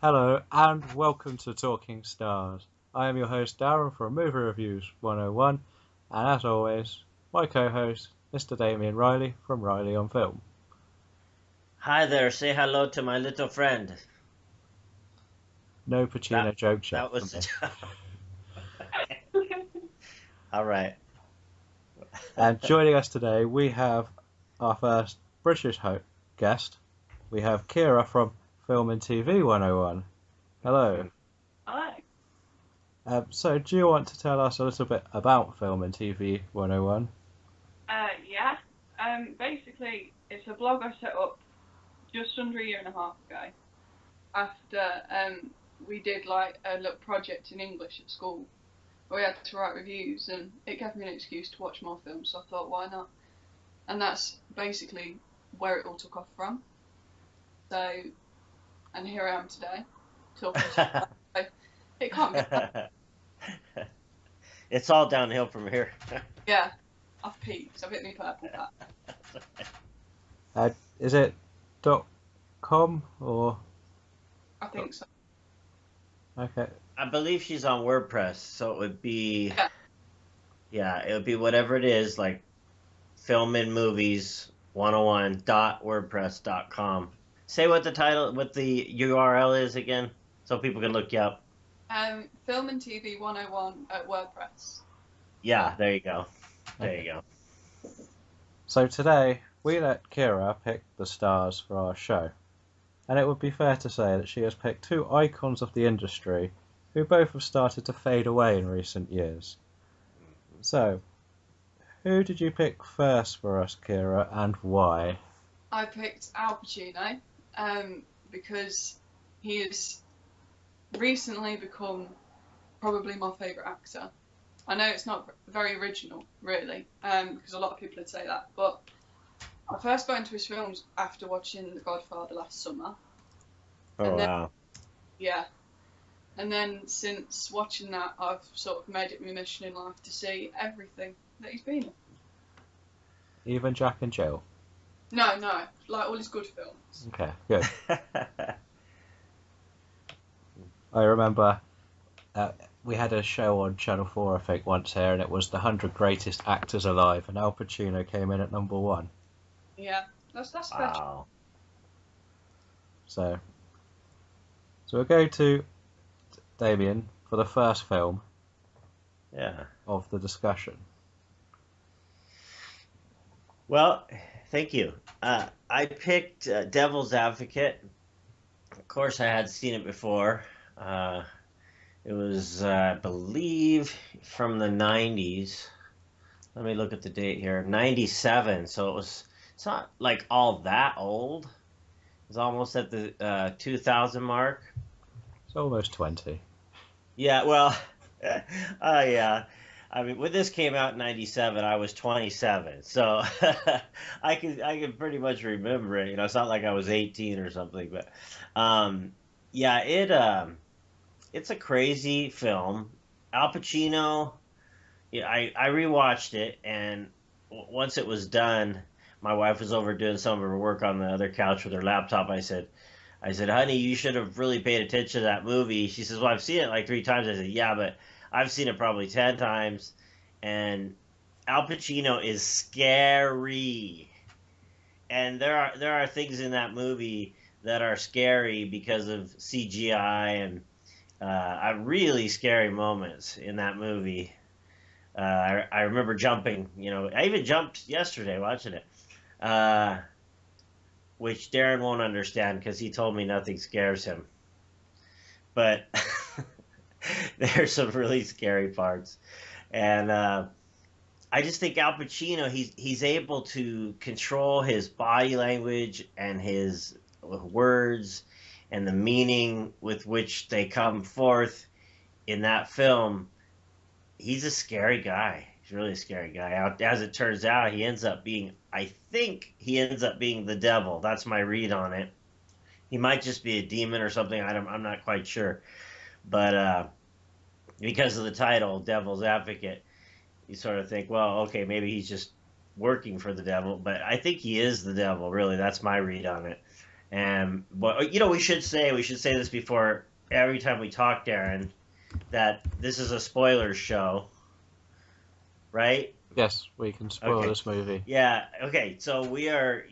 Hello and welcome to Talking Stars. I am your host Darren from Movie Reviews 101, and as always, my co-host Mr. Damien Riley from Riley on Film. Hi there, say hello to my little friend. No Pacino jokes yet That was for me. all right. And joining us today, we have our first British guest. We have Kira from Film and TV 101. Hello. Hi. So, do you want to tell us a little bit about Film and TV 101? Yeah. Basically, it's a blog I set up just under a year and a half ago after we did like a little project in English at school where we had to write reviews, and it gave me an excuse to watch more films, so I thought, why not? And that's basically where it all took off from. So, and here I am today, talking to you. It can't be bad. It's all downhill from here. Yeah, I've peaked. I've hit me purple pat. Is it .com or? I think so. Okay. I believe she's on WordPress, so it would be, it would be whatever it is, like Film and Movies 101.wordpress.com. Say what the URL is again, so people can look you up. Film and TV 101 at WordPress. Yeah, there you go. There you go. So today, we let Kira pick the stars for our show. And it would be fair to say that she has picked two icons of the industry who both have started to fade away in recent years. So, who did you pick first for us, Kira, and why? I picked Al Pacino because he has recently become probably my favourite actor. I know it's not very original, really, because a lot of people would say that, but I first got into his films after watching The Godfather last summer. Oh, wow. Yeah. And then since watching that, I've sort of made it my mission in life to see everything that he's been in. Even Jack and Jill? No, like all his good films. Okay, good. I remember we had a show on Channel 4, I think, once here, and it was the 100 Greatest Actors Alive, and Al Pacino came in at number 1. Yeah, that's special. Wow. So we'll go to Damien for the first film of the discussion. Well, thank you. I picked Devil's Advocate. Of course, I had seen it before. It was, I believe, from the 90s. Let me look at the date here. 97. So it's not like all that old. It's almost at the 2000 mark. It's almost 20. Yeah, well, yeah. I mean, when this came out in 97, I was 27. So I can pretty much remember it. You know, it's not like I was 18 or something, but it's a crazy film. Al Pacino, yeah, I rewatched it, and once it was done, my wife was over doing some of her work on the other couch with her laptop. I said, honey, you should have really paid attention to that movie. She says, well, I've seen it like 3 times. I said, yeah, but I've seen it probably 10 times. And Al Pacino is scary. And there are things in that movie that are scary because of CGI and really scary moments in that movie. I remember jumping. You know, I even jumped yesterday watching it. Which Darren won't understand because he told me nothing scares him. But there's some really scary parts. And I just think Al Pacino, he's able to control his body language and his words and the meaning with which they come forth in that film. He's a scary guy. He's really a scary guy. As it turns out, I think he ends up being the devil. That's my read on it. He might just be a demon or something. I'm not quite sure. But because of the title, Devil's Advocate, you sort of think, well, okay, maybe he's just working for the devil. But I think he is the devil, really. That's my read on it. But we should say this before every time we talk, Darren, that this is a spoilers show, right? Yes, we can spoil Okay. this movie. Yeah. Okay. So we are,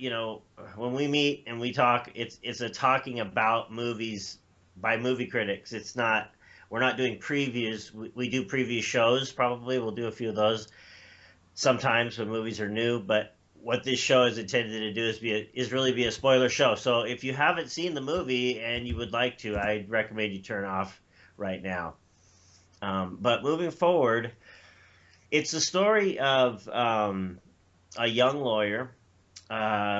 when we meet and we talk, it's a talking about movies by movie critics. It's not. We're not doing previews. We do preview shows. Probably we'll do a few of those sometimes when movies are new. But what this show is intended to do is really be a spoiler show. So if you haven't seen the movie and you would like to, I'd recommend you turn off right now. But moving forward, it's the story of a young lawyer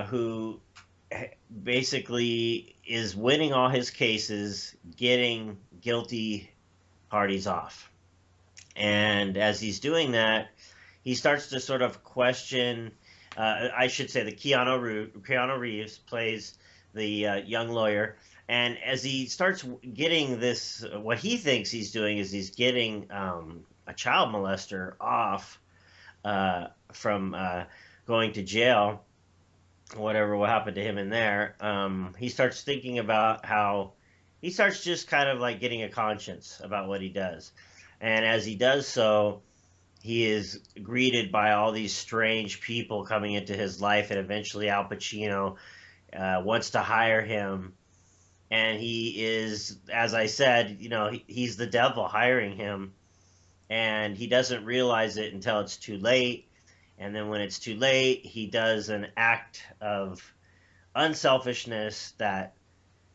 who basically is winning all his cases, getting guilty parties off. And as he's doing that, he starts to sort of question. I should say that Keanu Reeves plays the young lawyer, and as he starts getting this, what he thinks he's doing is he's getting a child molester off from going to jail, whatever will happen to him in there. He starts thinking about how he starts just kind of like getting a conscience about what he does, and as he does so, he is greeted by all these strange people coming into his life, and eventually Al Pacino wants to hire him. And he is, as I said, he's the devil hiring him, and he doesn't realize it until it's too late. And then when it's too late, he does an act of unselfishness that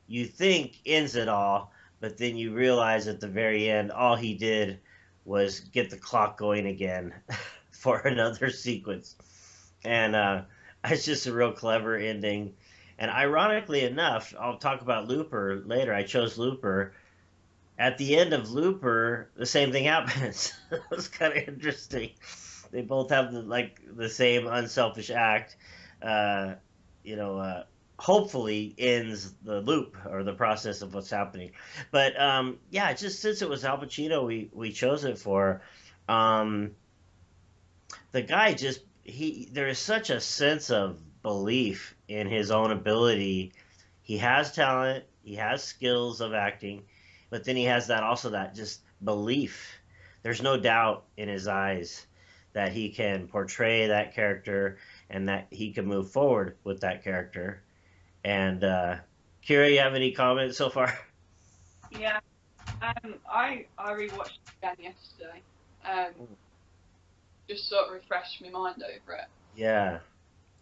you think ends it all, but then you realize at the very end, all he did was get the clock going again for another sequence. And it's just a real clever ending. And ironically enough, I'll talk about Looper later. I chose Looper. At the end of Looper, the same thing happens. It's kind of interesting. They both have the same unselfish act. Hopefully ends the loop or the process of what's happening. But yeah, just since it was Al Pacino, we chose it for. The guy there is such a sense of belief in his own ability. He has talent, he has skills of acting, but then he has that just belief. There's no doubt in his eyes that he can portray that character and that he can move forward with that character. And Kira, you have any comments so far? Yeah, I rewatched it again yesterday. Just sort of refreshed my mind over it. Yeah.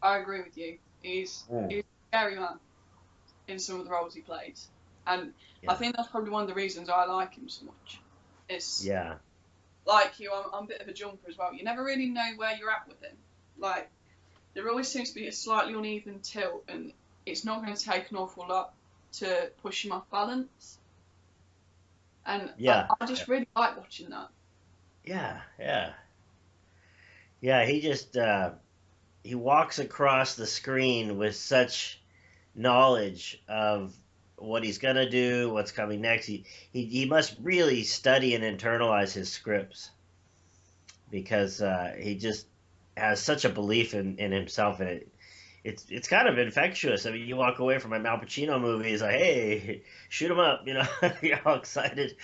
I agree with you. He's a scary man in some of the roles he plays, and I think that's probably one of the reasons I like him so much. It's like you, I'm a bit of a jumper as well. You never really know where you're at with him. Like there always seems to be a slightly uneven tilt, and it's not going to take an awful lot to push him off balance. And I just really like watching that. Yeah, he just he walks across the screen with such knowledge of what he's gonna do, what's coming next. He must really study and internalize his scripts because he just has such a belief in himself, and it's kind of infectious. I mean, you walk away from an Al Pacino movie, he's like, hey, shoot him up, you're all excited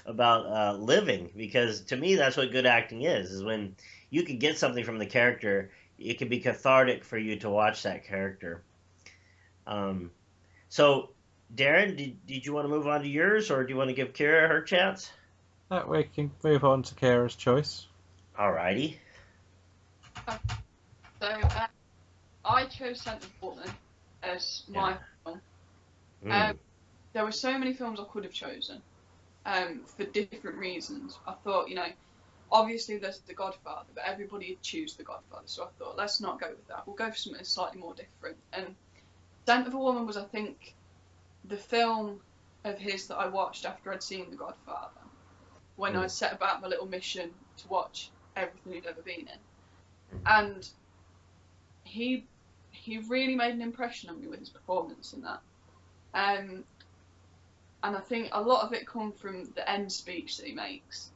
about living, because to me that's what good acting is when you can get something from the character. It can be cathartic for you to watch that character. So, Darren, did you want to move on to yours, or do you want to give Kira her chance? We can move on to Kira's choice. Alrighty. So, I chose Scent of Woman as my film. There were so many films I could have chosen for different reasons. I thought, obviously there's The Godfather, but everybody would choose The Godfather, so I thought, let's not go with that. We'll go for something slightly more different. And Scent of a Woman was, I think, the film of his that I watched after I'd seen The Godfather, when I'd set about my little mission to watch everything he'd ever been in. And he really made an impression on me with his performance in that. And I think a lot of it comes from the end speech that he makes.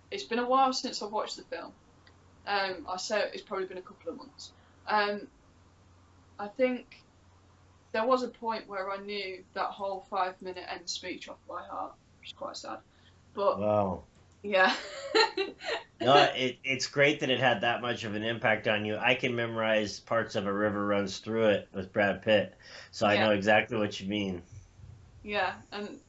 It's been a while since I've watched the film. I say it's probably been a couple of months. I think there was a point where I knew that whole 5-minute end speech off by heart, which is quite sad. But Wow. yeah. No, it's great that it had that much of an impact on you. I can memorize parts of A River Runs Through It with Brad Pitt, so I Yeah. know exactly what you mean. Yeah, and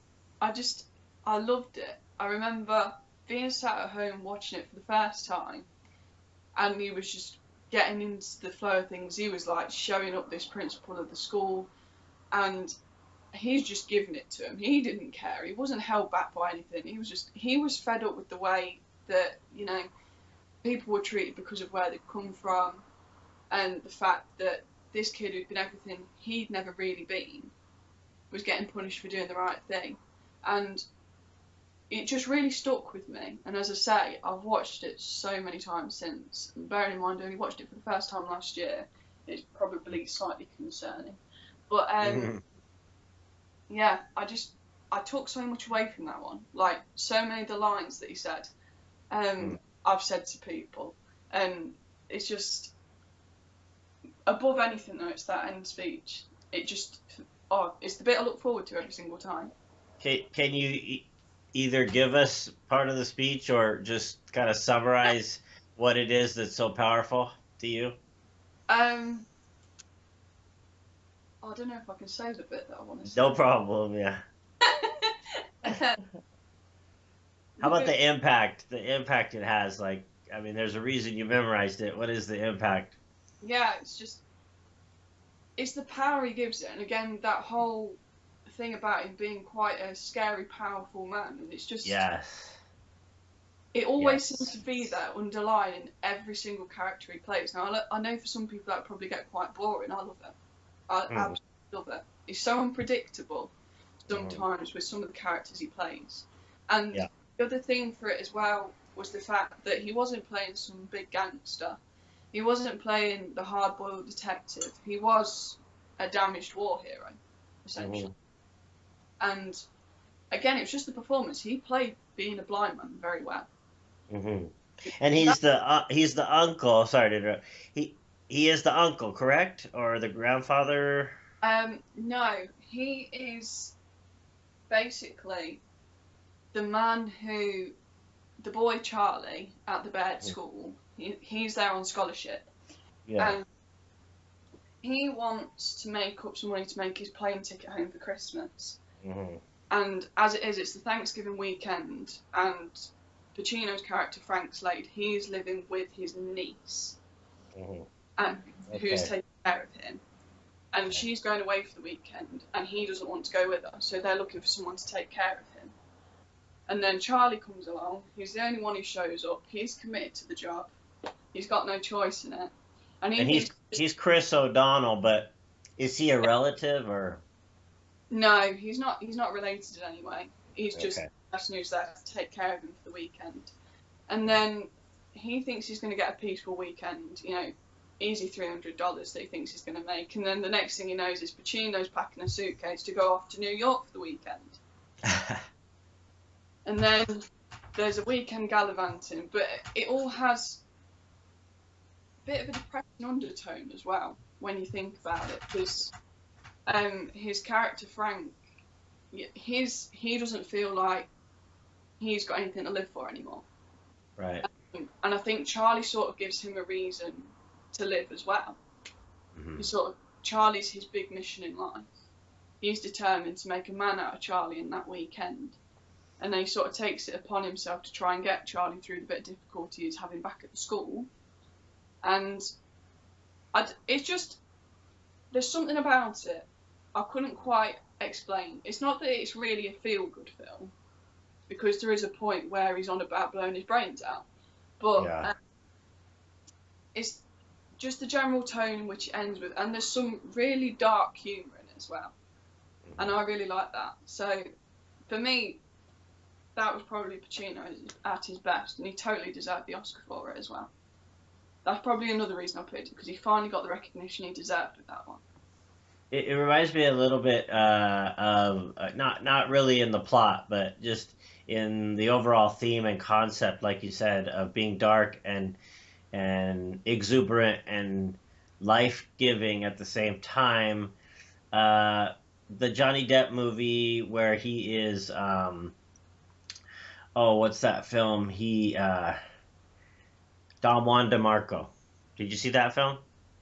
I loved it. I remember being sat at home watching it for the first time, and he was just getting into the flow of things. He was like showing up this principal of the school, and he's just giving it to him. He didn't care. He wasn't held back by anything. He was fed up with the way that, you know, people were treated because of where they'd come from, and the fact that this kid who'd been everything he'd never really been was getting punished for doing the right thing. And it just really stuck with me. And as I say, I've watched it so many times since. And bearing in mind, I only watched it for the first time last year. It's probably slightly concerning. But yeah, I took so much away from that one. Like, so many of the lines that he said, I've said to people. And it's just, above anything though, it's that end speech. It just, it's the bit I look forward to every single time. Can you either give us part of the speech or just kind of summarize what it is that's so powerful to you? I don't know if I can say the bit that I want to say. No problem, yeah. How about the impact? The impact it has, like, I mean, there's a reason you memorized it. What is the impact? Yeah, it's the power he gives it, and again, that whole thing about him being quite a scary, powerful man, and it's just, Yes. it always seems to be there underlying every single character he plays. Now, I know for some people that would probably get quite boring. I love it. I absolutely love it. He's so unpredictable sometimes with some of the characters he plays. And the other thing for it as well was the fact that he wasn't playing some big gangster. He wasn't playing the hard-boiled detective. He was a damaged war hero, essentially. And again, it was just the performance. He played being a blind man very well. And he's the uncle. Sorry to interrupt. He is the uncle, correct, or the grandfather? No, he is basically the man who, the boy Charlie at the Baird School. He's there on scholarship. Yeah. And he wants to make up some money to make his plane ticket home for Christmas. And as it is, it's the Thanksgiving weekend, and Pacino's character, Frank Slade, he's living with his niece, who's taking care of him. And she's going away for the weekend, and he doesn't want to go with her, so they're looking for someone to take care of him. And then Charlie comes along. He's the only one who shows up. He's committed to the job. He's got no choice in it. And he's Chris O'Donnell, but is he a relative or? No, he's not related in any way. He's just the person who's there to take care of him for the weekend. And then he thinks he's going to get a peaceful weekend, you know, easy $300 that he thinks he's going to make. And then the next thing he knows is Pacino's packing a suitcase to go off to New York for the weekend. And then there's a weekend gallivanting, but it all has a bit of a depressing undertone as well when you think about it, because his character Frank, he doesn't feel like he's got anything to live for anymore. Right. And I think Charlie sort of gives him a reason to live as well. Charlie's his big mission in life. He's determined to make a man out of Charlie in that weekend. And then he sort of takes it upon himself to try and get Charlie through the bit of difficulty he's having back at the school. And it's just, there's something about it I couldn't quite explain. It's not that it's really a feel-good film, because there is a point where he's on about blowing his brains out. But it's just the general tone in which it ends with, and there's some really dark humour in it as well. And I really like that. So, for me, that was probably Pacino at his best, and he totally deserved the Oscar for it as well. That's probably another reason I picked it, because he finally got the recognition he deserved with that one. It reminds me a little bit of not really in the plot, but just in the overall theme and concept, like you said, of being dark and exuberant and life-giving at the same time. the Johnny Depp movie where he is, oh, what's that film? Don Juan DeMarco. Did you see that film?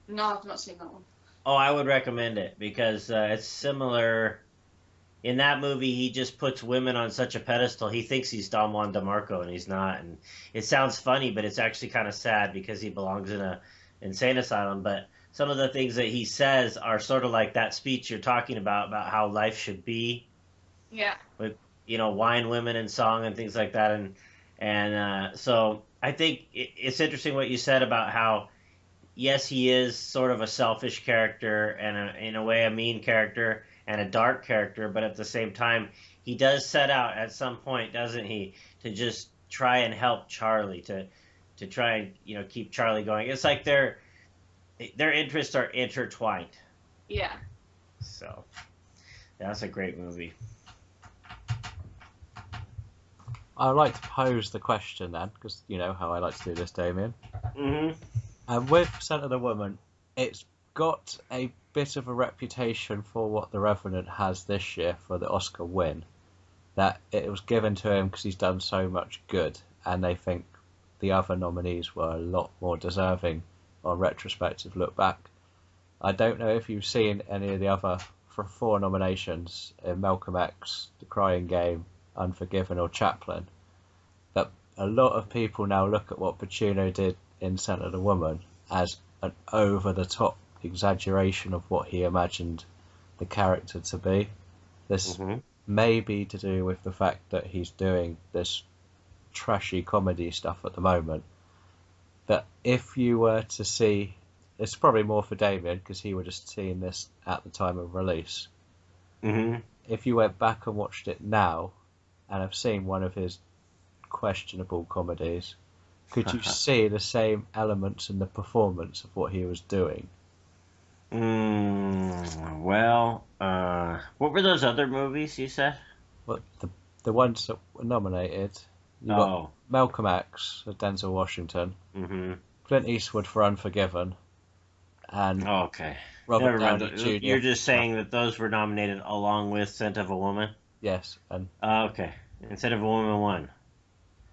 No, I've not seen that one. Oh, I would recommend it because it's similar. In that movie, he just puts women on such a pedestal. He thinks he's Don Juan DeMarco, and he's not. And it sounds funny, but it's actually kind of sad because he belongs in a insane asylum. But some of the things that he says are sort of like that speech you're talking about how life should be. Yeah. With wine, women, and song and things like that. And so I think it's interesting what you said about how yes, he is sort of a selfish character and in a way a mean character and a dark character, but at the same time, he does set out at some point, doesn't he, to just try and help Charlie, to try and keep Charlie going. It's like their interests are intertwined. Yeah. So that's a great movie. I'd like to pose the question then, because you know how I like to do this, Damien. Mm-hmm. And with Scent of the Woman, it's got a bit of a reputation for what The Revenant has this year for the Oscar win. That it was given to him because he's done so much good, and they think the other nominees were a lot more deserving on retrospective look back. I don't know if you've seen any of the other 4 nominations in Malcolm X, The Crying Game, Unforgiven or Chaplin, that a lot of people now look at what Pacino did in Scent of the Woman as an over-the-top exaggeration of what he imagined the character to be. This may be to do with the fact that he's doing this trashy comedy stuff at the moment. That if you were to see, it's probably more for Damien because he would have seen this at the time of release. If you went back and watched it now and have seen one of his questionable comedies, could you see the same elements in the performance of what he was doing? Well, what were those other movies you said? Well, the ones that were nominated, you got Malcolm X with Denzel Washington, Clint Eastwood for Unforgiven, and Robert Downey Jr. You're just saying that those were nominated along with Scent of a Woman? Yes, and okay. And Scent of a Woman won.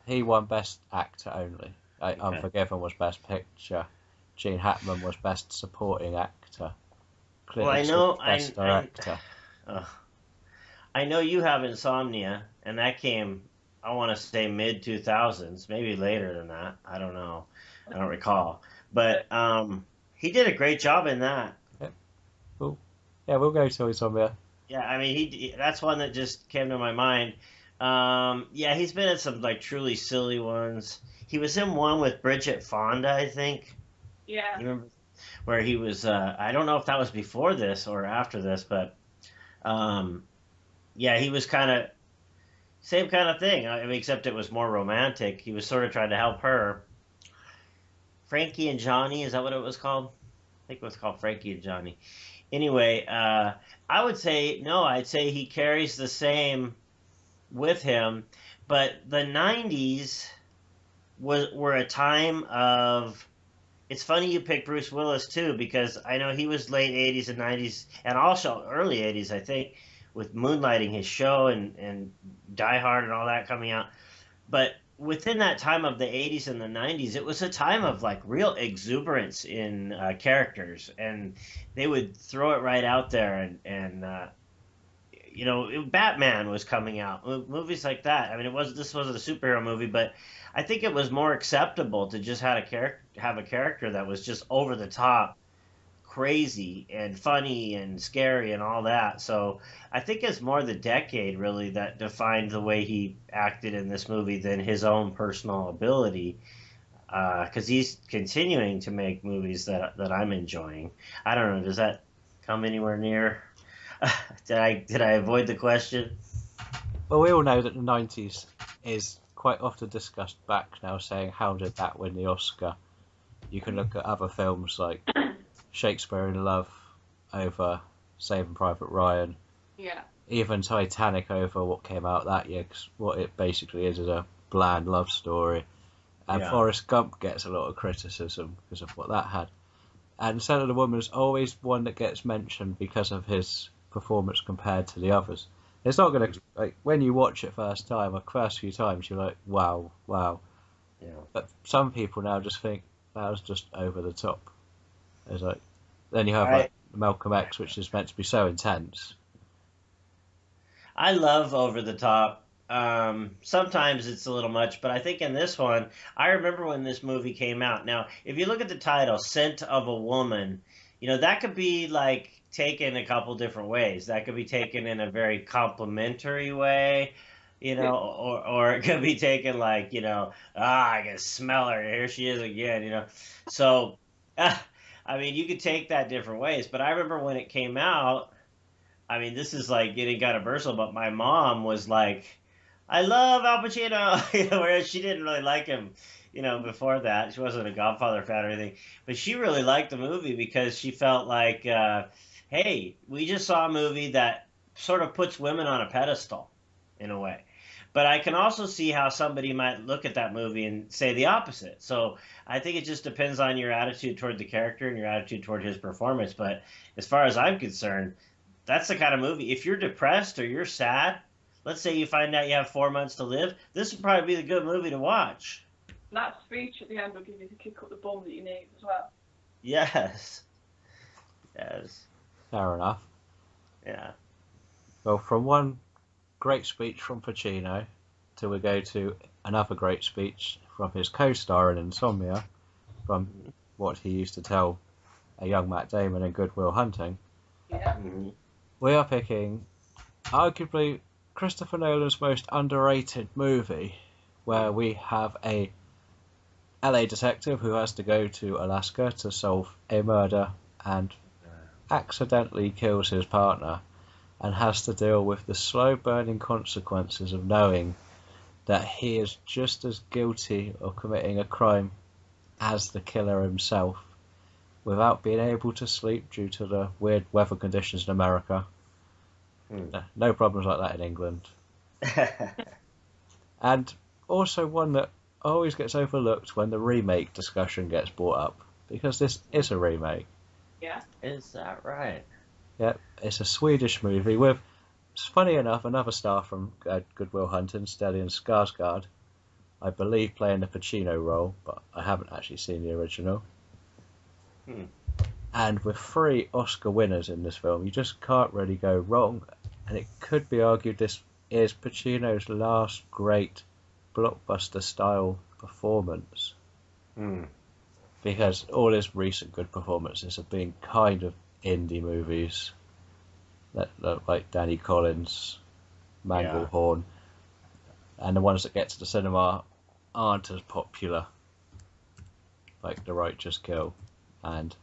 He won Best Actor only. Unforgiven was Best Picture. Gene Hackman was Best Supporting Actor. Clint Eastwood Best Director. I know you have Insomnia, and that came, I want to say, mid-2000s, maybe later than that. I don't know. I don't recall. But he did a great job in that. Yeah, cool. Yeah, we'll go to Insomnia. Yeah, I mean, that's one that just came to my mind. Yeah, he's been in some like truly silly ones. He was in one with Bridget Fonda, I think. Yeah. You remember where he was? I don't know if that was before this or after this, but yeah, he was kind of same kind of thing. I mean, except it was more romantic. He was sort of trying to help her. Frankie and Johnny, is that what it was called? I think it was called Frankie and Johnny. Anyway, I would say no. I'd say he carries the same with him, but the 90s were a time of. It's funny you picked Bruce Willis too, because I know he was late 80s and 90s, and also early 80s, I think, with Moonlighting, his show, and Die Hard and all that coming out. But within that time of the 80s and the 90s, it was a time of like real exuberance in characters, and they would throw it right out there, and you know, Batman was coming out, movies like that. I mean, this wasn't a superhero movie, but I think it was more acceptable to just have a character that was just over the top, crazy and funny and scary and all that. So I think it's more the decade really that defined the way he acted in this movie than his own personal ability. Because he's continuing to make movies that I'm enjoying. I don't know. Does that come anywhere near? Did I avoid the question? Well, we all know that the 90s is quite often discussed back now, saying how did that win the Oscar? You can look at other films like Shakespeare in Love over Saving Private Ryan. Yeah. Even Titanic over what came out that year, because what it basically is a bland love story. And Forrest Gump gets a lot of criticism because of what that had. And Scent of the Woman is always one that gets mentioned because of his performance compared to the others. It's not going to, like, when you watch it first few times, you're like, wow, wow. Yeah. But some people now just think that was just over the top. It's like, then you have like Malcolm X, which is meant to be so intense. I love over the top. Sometimes it's a little much, but I think in this one, I remember when this movie came out. Now, if you look at the title, "Scent of a Woman," that could be like taken a couple different ways. That could be taken in a very complimentary way, or it could be taken like, I can smell her. Here she is again. So, I mean, you could take that different ways. But I remember when it came out. I mean, this is like getting kind of personal, but my mom was like, I love Al Pacino, whereas she didn't really like him, before that. She wasn't a Godfather fan or anything, but she really liked the movie because she felt like, hey, we just saw a movie that sort of puts women on a pedestal in a way. But I can also see how somebody might look at that movie and say the opposite. So I think it just depends on your attitude toward the character and your attitude toward his performance. But as far as I'm concerned, that's the kind of movie. If you're depressed or you're sad, let's say you find out you have 4 months to live, this would probably be the good movie to watch. That speech at the end will give you the kick up the bum that you need as well. Yes. Yes. Fair enough. Yeah. Well, from one great speech from Pacino till we go to another great speech from his co-star in Insomnia, from what he used to tell a young Matt Damon in Good Will Hunting. Yeah. Mm-hmm. We are picking arguably Christopher Nolan's most underrated movie, where we have a LA detective who has to go to Alaska to solve a murder and accidentally kills his partner and has to deal with the slow burning consequences of knowing that he is just as guilty of committing a crime as the killer himself, without being able to sleep due to the weird weather conditions in America. No problems like that in England. And also one that always gets overlooked when the remake discussion gets brought up, because this is a remake. Yeah. Is that right? Yep, it's a Swedish movie with, funny enough, another star from Good Will Hunting, Stellan Skarsgård, I believe playing the Pacino role, but I haven't actually seen the original. And with 3 Oscar winners in this film, you just can't really go wrong. And it could be argued this is Pacino's last great blockbuster-style performance. Because all his recent good performances have been kind of indie movies, like Danny Collins, Manglehorn, and the ones that get to the cinema aren't as popular, like The Righteous Kill and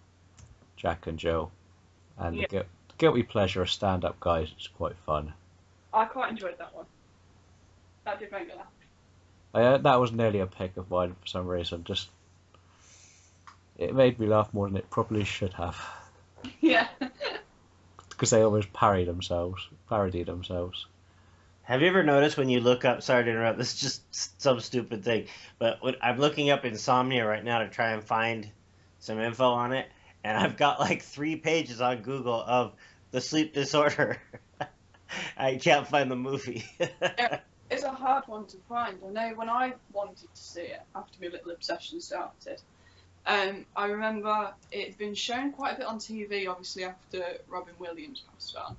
Jack and Jill, and the Guilty Pleasure of Stand-Up Guys, which is quite fun. I quite enjoyed that one. That did make me laugh. That was nearly a pick of mine for some reason. Just it made me laugh more than it probably should have. Yeah. Because they almost parodied themselves. Have you ever noticed when you look up, sorry to interrupt, this is just some stupid thing, but I'm looking up Insomnia right now to try and find some info on it, and I've got like 3 pages on Google of the sleep disorder. I can't find the movie. Yeah, it's a hard one to find. I know when I wanted to see it after my little obsession started, I remember it had been shown quite a bit on TV, obviously after Robin Williams passed on,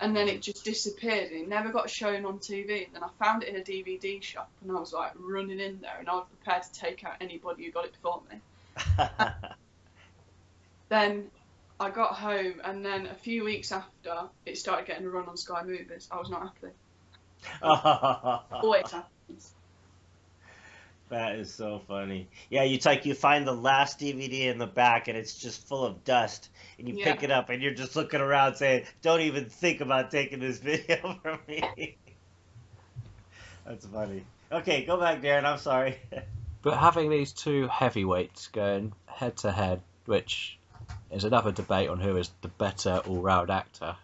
and then it just disappeared and it never got shown on TV. And then I found it in a DVD shop and I was like running in there and I was prepared to take out anybody who got it before me. Then I got home and then a few weeks after it started getting a run on Sky Movies. I was not happy. Always happens. That is so funny. Yeah, you find the last DVD in the back and it's just full of dust, and you pick it up and you're just looking around saying, "Don't even think about taking this video from me." That's funny. Okay, go back, Darren. I'm sorry. But having these 2 heavyweights going head to head, which is another debate on who is the better all-round actor.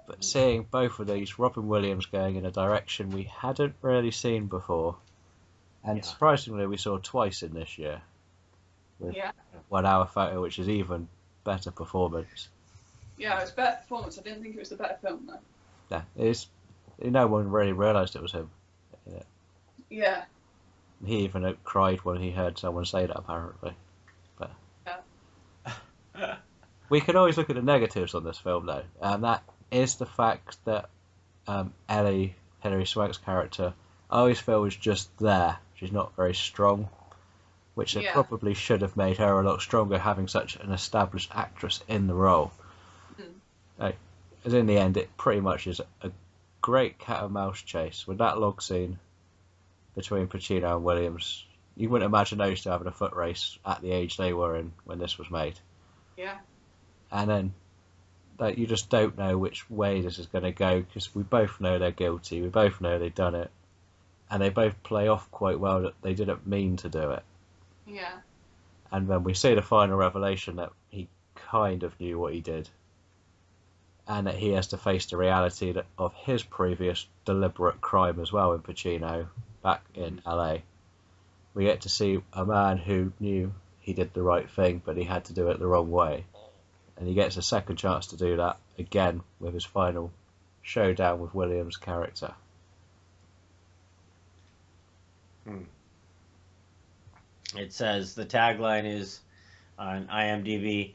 But seeing both of these, Robin Williams going in a direction we hadn't really seen before. And surprisingly, we saw twice in this year. With 1 Hour Photo, which is even better performance. Yeah, it was a better performance. I didn't think it was the better film though. Yeah, it's no one really realised it was him. Yeah. Yeah. He even cried when he heard someone say that, apparently. But Yeah. we can always look at the negatives on this film, though, and that is the fact that Ellie, Hilary Swank's character, I always feel is just there. She's not very strong, which they Yeah. probably should have made her a lot stronger, having such an established actress in the role. As in the end, it pretty much is a great cat and mouse chase with that log scene between Pacino and Williams. You wouldn't imagine those two having a foot race at the age they were in when this was made. Yeah. And then that you just don't know which way this is going to go, because we both know they're guilty, we both know they've done it, and they both play off quite well that they didn't mean to do it. Yeah. And then we see the final revelation that he kind of knew what he did, and that he has to face the reality of his previous deliberate crime as well in Pacino back in LA. We get to see a man who knew he did the right thing, but he had to do it the wrong way. And he gets a second chance to do that again with his final showdown with Williams' character. It says the tagline is on IMDb: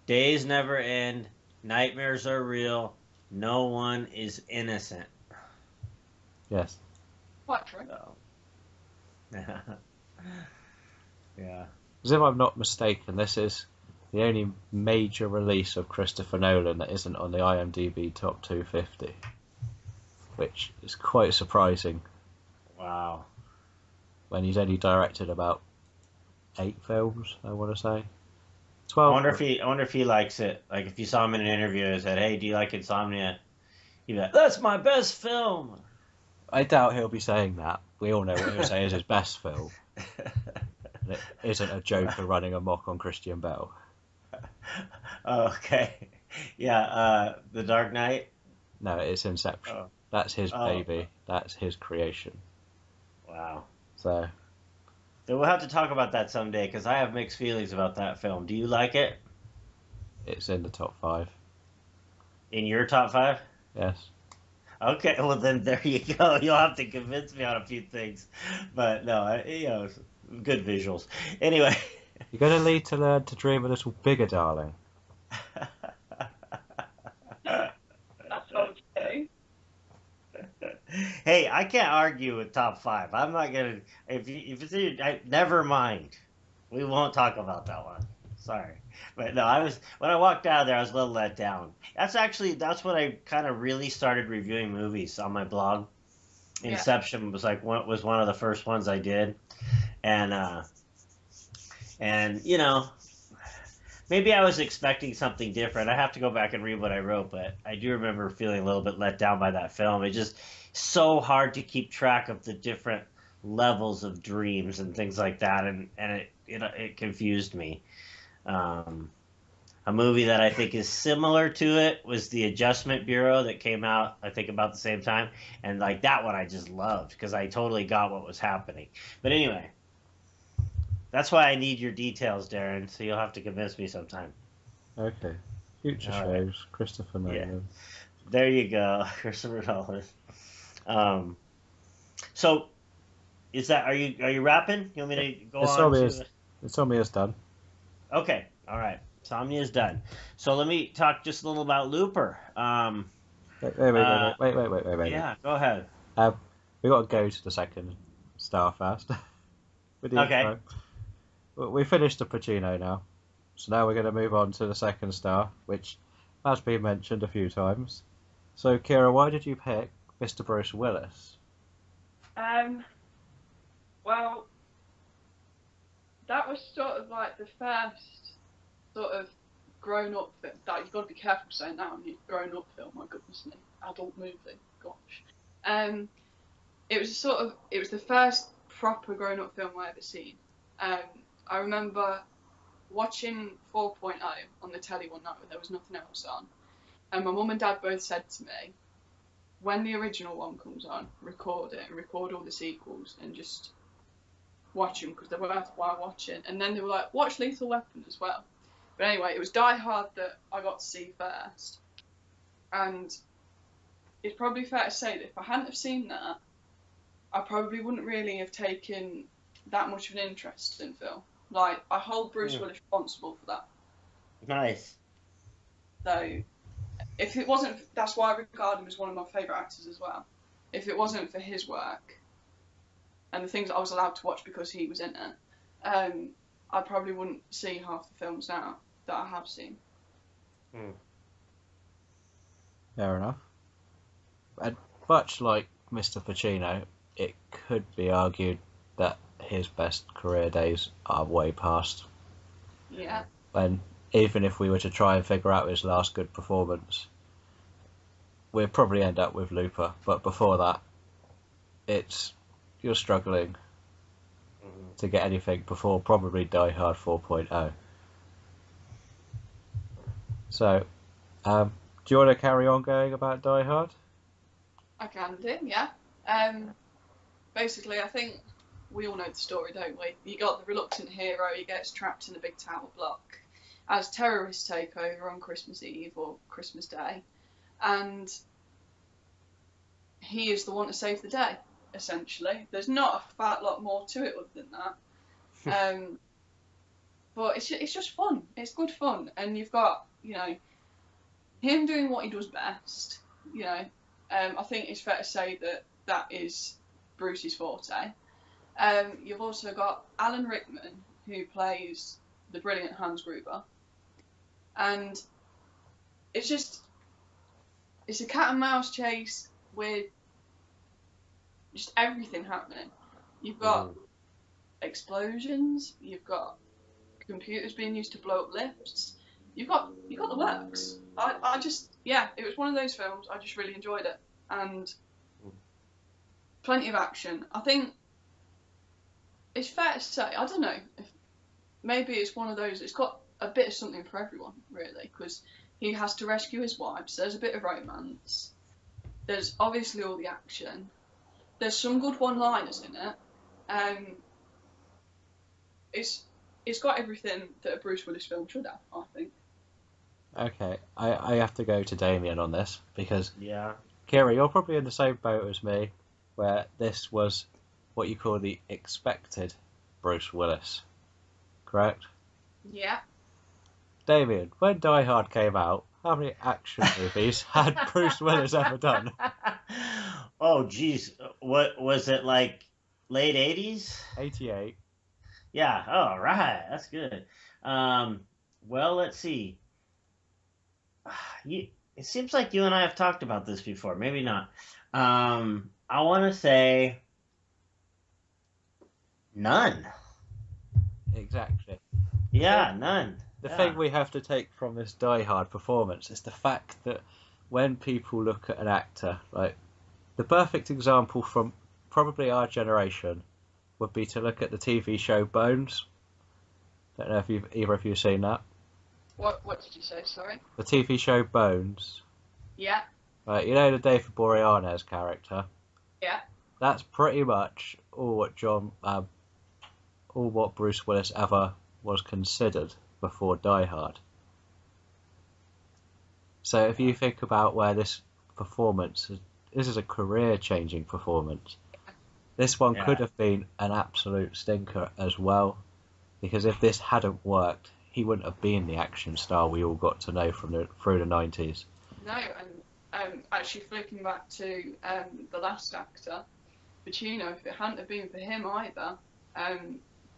"Days never end, nightmares are real, no one is innocent." Yes. Quite true. So. Yeah. As if I'm not mistaken, this is the only major release of Christopher Nolan that isn't on the IMDb Top 250, which is quite surprising. Wow. When he's only directed about 8 films, I want to say. 12. I wonder if he likes it. Like if you saw him in an interview and said, "Hey, do you like Insomnia?" He'd be like, "That's my best film." I doubt he'll be saying that. We all know what he'll say is his best film. And it isn't a Joker running amok on Christian Bale. Oh, okay. Yeah, The Dark Knight. No, it's Inception. Oh. That's his baby. That's his creation. Wow. So We'll have to talk about that someday, because I have mixed feelings about that film. Do you like it? it's in the top 5. In your top 5? Yes. Okay, well then there you go. You'll have to convince me on a few things, but no, good visuals. Anyway, You're going to need to learn to dream a little bigger, darling. That's okay. Hey, I can't argue with top 5. I'm not gonna. If it's in never mind. We won't talk about that one. Sorry, but no, when I walked out of there, I was a little let down. That's when I kind of really started reviewing movies on my blog. Yeah. Inception was one of the first ones I did, and maybe I was expecting something different. I have to go back and read what I wrote, but I do remember feeling a little bit let down by that film. It's just so hard to keep track of the different levels of dreams and things like that, and it confused me. A movie that I think is similar to it was The Adjustment Bureau, that came out, I think, about the same time. And like that one I just loved because I totally got what was happening. But anyway, that's why I need your details, Darren, so you'll have to convince me sometime. Okay. Future All shows, right. Christopher Nolan. Yeah. There you go, Christopher Nolan. So, are you wrapping? You want me to go on? Insomnia's done. Okay, all right. Insomnia's done. So let me talk just a little about Looper. Wait. Yeah, go ahead. We got to go to the second star first. With the Okay. intro. We finished the Pacino now, so now we're going to move on to the second star, which has been mentioned a few times. So, Kira, why did you pick Mr. Bruce Willis? Well, that was sort of like the first sort of grown-up film. That you've got to be careful saying that on your grown-up film. My goodness me, adult movie. Gosh. It was the first proper grown-up film I ever seen. I remember watching 4.0 on the telly one night when there was nothing else on, and my mum and dad both said to me, when the original one comes on, record it and record all the sequels and just watch them because they're worthwhile watching. And then they were like, watch Lethal Weapon as well. But anyway, it was Die Hard that I got to see first. And it's probably fair to say that if I hadn't have seen that, I probably wouldn't really have taken that much of an interest in film. Like, I hold Bruce Willis responsible for that. Nice. So, if it wasn't, that's why I regard him as one of my favourite actors as well. If it wasn't for his work and the things that I was allowed to watch because he was in it, I probably wouldn't see half the films now that I have seen. Fair enough. And much like Mr. Pacino, it could be argued that his best career days are way past. Yeah. And even if we were to try and figure out his last good performance, we'd probably end up with Looper. But before that, you're struggling to get anything before probably Die Hard 4.0. So, do you want to carry on going about Die Hard? I can do, yeah. Basically, I think we all know the story, don't we? You got the reluctant hero, he gets trapped in a big tower block as terrorists take over on Christmas Eve or Christmas Day, and he is the one to save the day, essentially. There's not a fat lot more to it other than that. But it's just fun. It's good fun. And you've got, him doing what he does best, I think it's fair to say that is Bruce's forte. You've also got Alan Rickman, who plays the brilliant Hans Gruber. And it's a cat and mouse chase with just everything happening. You've got explosions, you've got computers being used to blow up lifts, you've got the works. It was one of those films, I just really enjoyed it. And plenty of action. I think it's fair to say, I don't know, if maybe it's one of those, it's got a bit of something for everyone, really, because he has to rescue his wife, so there's a bit of romance, there's obviously all the action, there's some good one-liners in it, it's got everything that a Bruce Willis film should have, I think. Okay, I have to go to Damien on this, because Yeah. Kira, you're probably in the same boat as me, where this was what you call the expected Bruce Willis, correct? Yeah. Damien, when Die Hard came out, how many action movies had Bruce Willis ever done? Oh, geez. What was it, like late 80s? 88. Yeah. Oh, right. That's good. Well, let's see. It seems like you and I have talked about this before. Maybe not. I want to say none. Exactly. Yeah, none. The thing we have to take from this Die Hard performance is the fact that when people look at an actor, like the perfect example from probably our generation would be to look at the TV show Bones. Don't know if either of you seen that. What did you say, sorry? The TV show Bones. Yeah. Right, you know the David Boreanaz character? Yeah. That's pretty much all what Bruce Willis ever was considered before Die Hard. So if you think about where this performance, this is a career-changing performance. This one could have been an absolute stinker as well, because if this hadn't worked, he wouldn't have been the action star we all got to know through the 90s. No, and actually flicking back to the last actor, Pacino, if it hadn't have been for him either,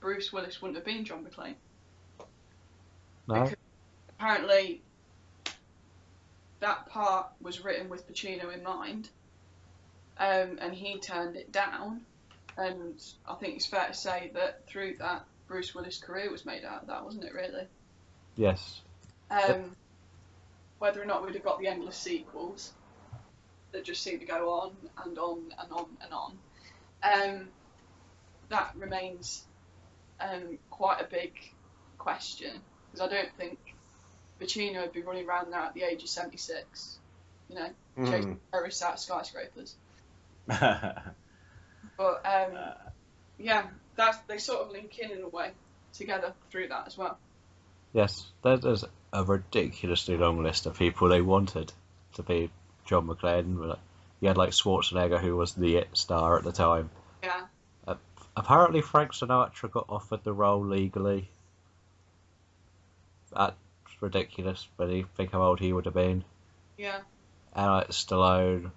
Bruce Willis wouldn't have been John McClane. No? Because apparently that part was written with Pacino in mind, and he turned it down, and I think it's fair to say that through that, Bruce Willis' career was made out of that, wasn't it, really? Yes. Whether or not we'd have got the endless sequels that just seem to go on and on and on and on, that remains quite a big question, because I don't think Pacino would be running around now at the age of 76, chasing terrorists out of skyscrapers. But they sort of link in a way together through that as well. Yes, there's a ridiculously long list of people they wanted to be John McClane. You had like Schwarzenegger, who was the it star at the time. Yeah. Apparently, Frank Sinatra got offered the role legally. That's ridiculous, but you think how old he would have been. Yeah. And like Stallone.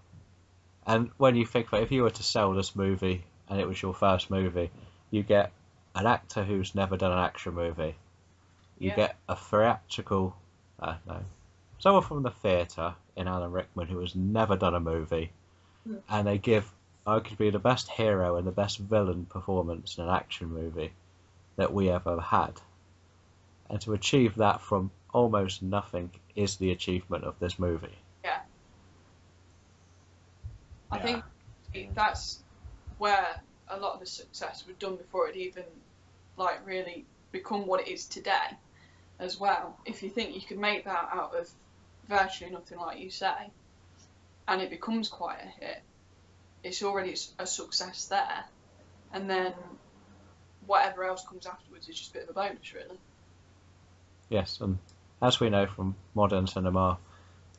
And when you think that if you were to sell this movie and it was your first movie, you get an actor who's never done an action movie. You get a theatrical, no, someone from the theatre in Alan Rickman who has never done a movie, and they give arguably the best hero and the best villain performance in an action movie that we ever had. And to achieve that from almost nothing is the achievement of this movie. Yeah. I think that's where a lot of the success was done before it even like really become what it is today as well. If you think you could make that out of virtually nothing, like you say, and it becomes quite a hit, it's already a success there, and then whatever else comes afterwards is just a bit of a bonus, really. Yes, and as we know from modern cinema,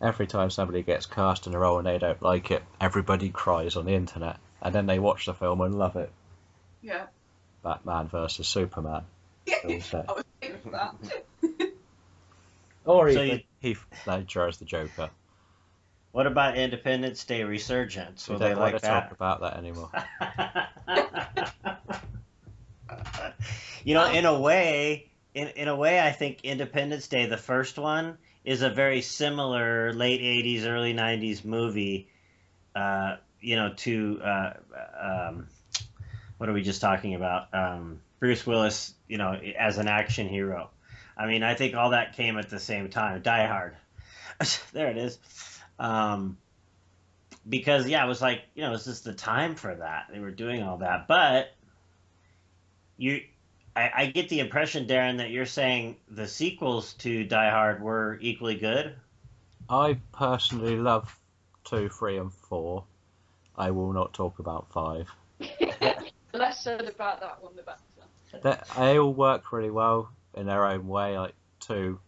every time somebody gets cast in a role and they don't like it, everybody cries on the internet, and then they watch the film and love it. Yeah. Batman versus Superman. I was thinking of that. Or even Heath Ledger as the Joker. What about Independence Day Resurgence? We Will don't they want like to that? talk about that anymore. You know, in a way, I think Independence Day, the first one, is a very similar late '80s, early '90s movie. To what are we just talking about? Bruce Willis, as an action hero. I mean, I think all that came at the same time. Die Hard. There it is. Because, it was like, it's just the time for that. They were doing all that. But I get the impression, Darren, that you're saying the sequels to Die Hard were equally good. I personally love 2, 3, and 4. I will not talk about 5. The less said about that one, the better. They all work really well in their own way. Like 2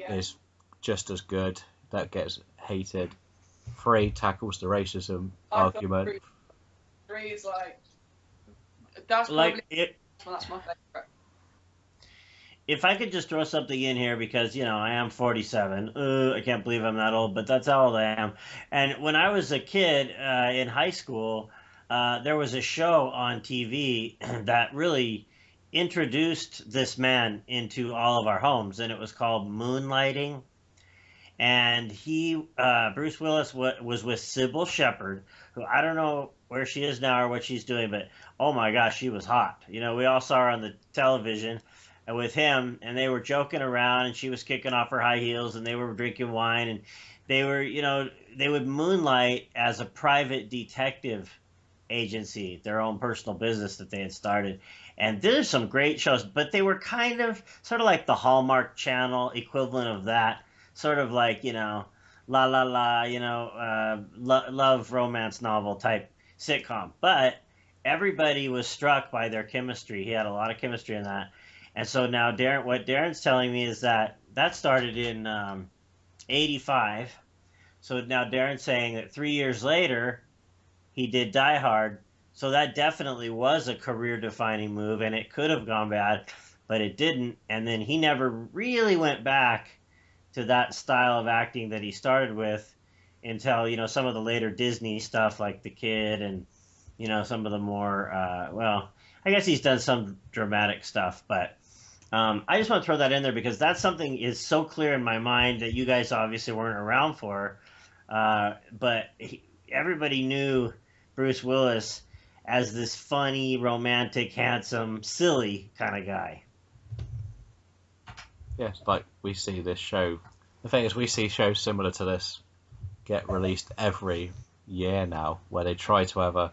is just as good. That gets hated. 3 tackles the racism argument. 3 is like that's like it. That's my favorite. If I could just throw something in here, because I am 47. I can't believe I'm that old, but that's how old I am. And when I was a kid in high school, there was a show on TV that really introduced this man into all of our homes, and it was called Moonlighting. And Bruce Willis was with Sybil Shepherd, who I don't know where she is now or what she's doing, but oh my gosh, she was hot. We all saw her on the television with him, and they were joking around, and she was kicking off her high heels, and they were drinking wine, and they were, they would moonlight as a private detective agency, their own personal business that they had started. And there's some great shows, but they were kind of sort of like the Hallmark Channel equivalent of that, sort of like, La La La, love romance novel type sitcom. But everybody was struck by their chemistry. He had a lot of chemistry in that. And so now what Darren's telling me is that started in 85. So now Darren's saying that 3 years later, he did Die Hard. So that definitely was a career-defining move, and it could have gone bad, but it didn't. And then he never really went back to that style of acting that he started with until, some of the later Disney stuff like The Kid and, some of the more, I guess he's done some dramatic stuff, but I just want to throw that in there because that's something is so clear in my mind that you guys obviously weren't around for, but everybody knew Bruce Willis as this funny, romantic, handsome, silly kind of guy. Yes, like we see this show. The thing is, we see shows similar to this get released every year now, where they try to have a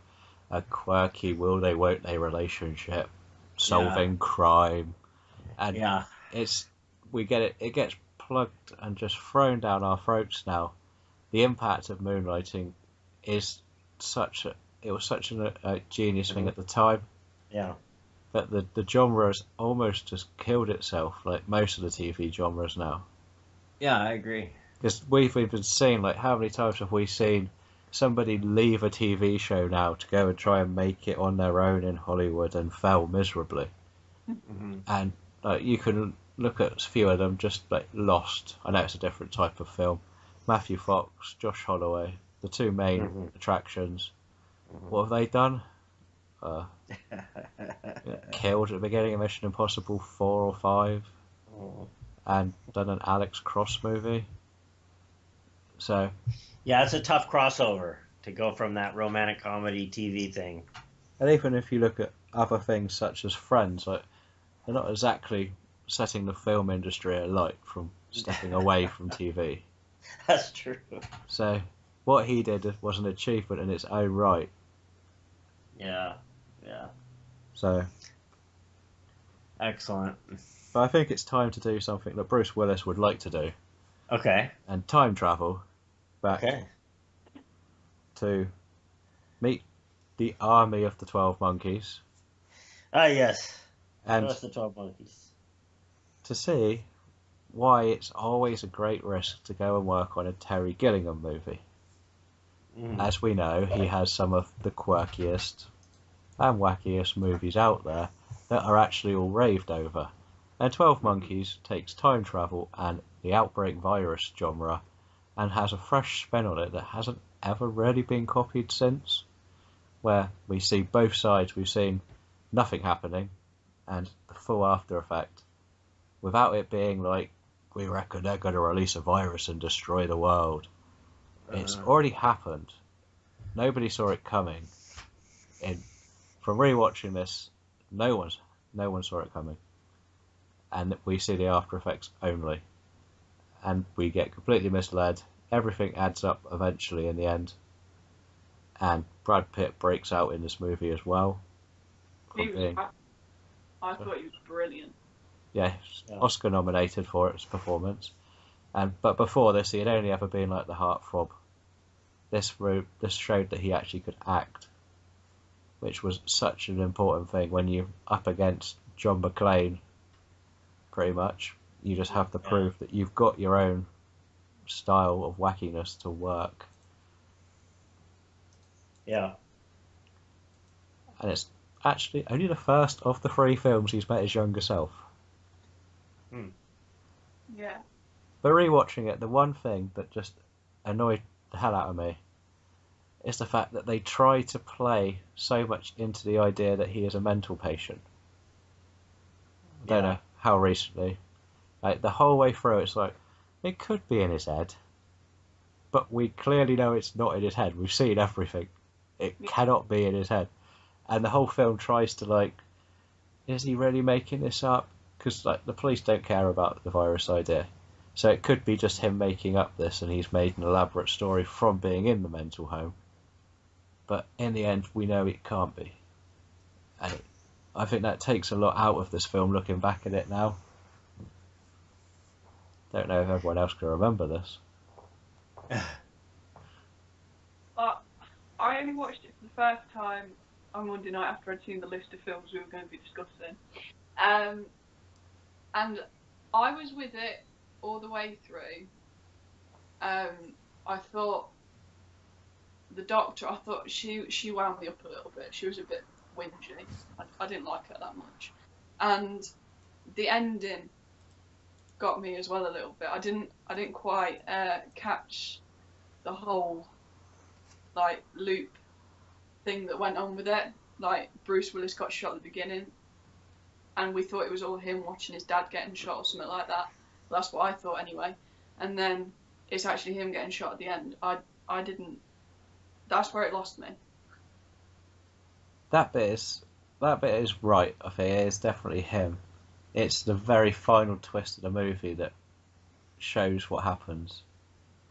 quirky will they won't they relationship, solving crime, and it gets plugged and just thrown down our throats now. The impact of moonlighting is such a genius thing at the time. Yeah. But the genre has almost just killed itself, like most of the TV genres now. Yeah, I agree. Because we've even seen, like, how many times have we seen somebody leave a TV show now to go and try and make it on their own in Hollywood and fail miserably? Mm-hmm. And you can look at a few of them, just like Lost. I know it's a different type of film. Matthew Fox, Josh Holloway, the two main attractions. What have they done? Killed at the beginning of Mission Impossible 4 or 5, and done an Alex Cross movie. So yeah, it's a tough crossover to go from that romantic comedy TV thing. And even if you look at other things such as Friends, like, they're not exactly setting the film industry alight from stepping away from TV. That's true. So what he did was an achievement in its own right. Yeah. So excellent. But I think it's time to do something that Bruce Willis would like to do. Okay. And time travel back to meet the army of the 12 Monkeys. Ah, yes. And What's the 12 Monkeys? To see why it's always a great risk to go and work on a Terry Gilliam movie. As we know, he has some of the quirkiest and wackiest movies out there that are actually all raved over. And 12 Monkeys takes time travel and the outbreak virus genre and has a fresh spin on it that hasn't ever really been copied since, where we see both sides. We've seen nothing happening and the full after effect, without it being like, we reckon they're going to release a virus and destroy the world. It's already happened. Nobody saw it coming. From rewatching this, no one saw it coming. And we see the after effects only. And we get completely misled. Everything adds up eventually in the end. And Brad Pitt breaks out in this movie as well. I thought he was brilliant. Yeah, Oscar nominated for its performance. But before this, he had only ever been like the heartthrob. This showed that he actually could act, which was such an important thing when you're up against John McClane. Pretty much, you just have to prove that you've got your own style of wackiness to work. Yeah. And it's actually only the first of the 3 films he's met his younger self. Yeah. But rewatching it, the one thing that just annoyed the hell out of me is the fact that they try to play so much into the idea that he is a mental patient. I don't know how recently. Like, the whole way through, it's like, it could be in his head, but we clearly know it's not in his head. We've seen everything. It cannot be in his head. And the whole film tries to, like, is he really making this up? Because, like, the police don't care about the virus idea. So it could be just him making up this, and he's made an elaborate story from being in the mental home. But in the end, we know it can't be. And I think that takes a lot out of this film, looking back at it now. Don't know if everyone else can remember this. I only watched it for the first time on Monday night after I'd seen the list of films we were going to be discussing. And I was with it all the way through. I thought the doctor, she wound me up a little bit. She was a bit whingy. I didn't like her that much. And the ending got me as well a little bit. I didn't quite catch the whole like loop thing that went on with it. Like, Bruce Willis got shot at the beginning, and we thought it was all him watching his dad getting shot or something like that. Well, that's what I thought anyway. And then it's actually him getting shot at the end. I didn't. That's where it lost me. That bit is right. I think it is definitely him. It's the very final twist of the movie that shows what happens.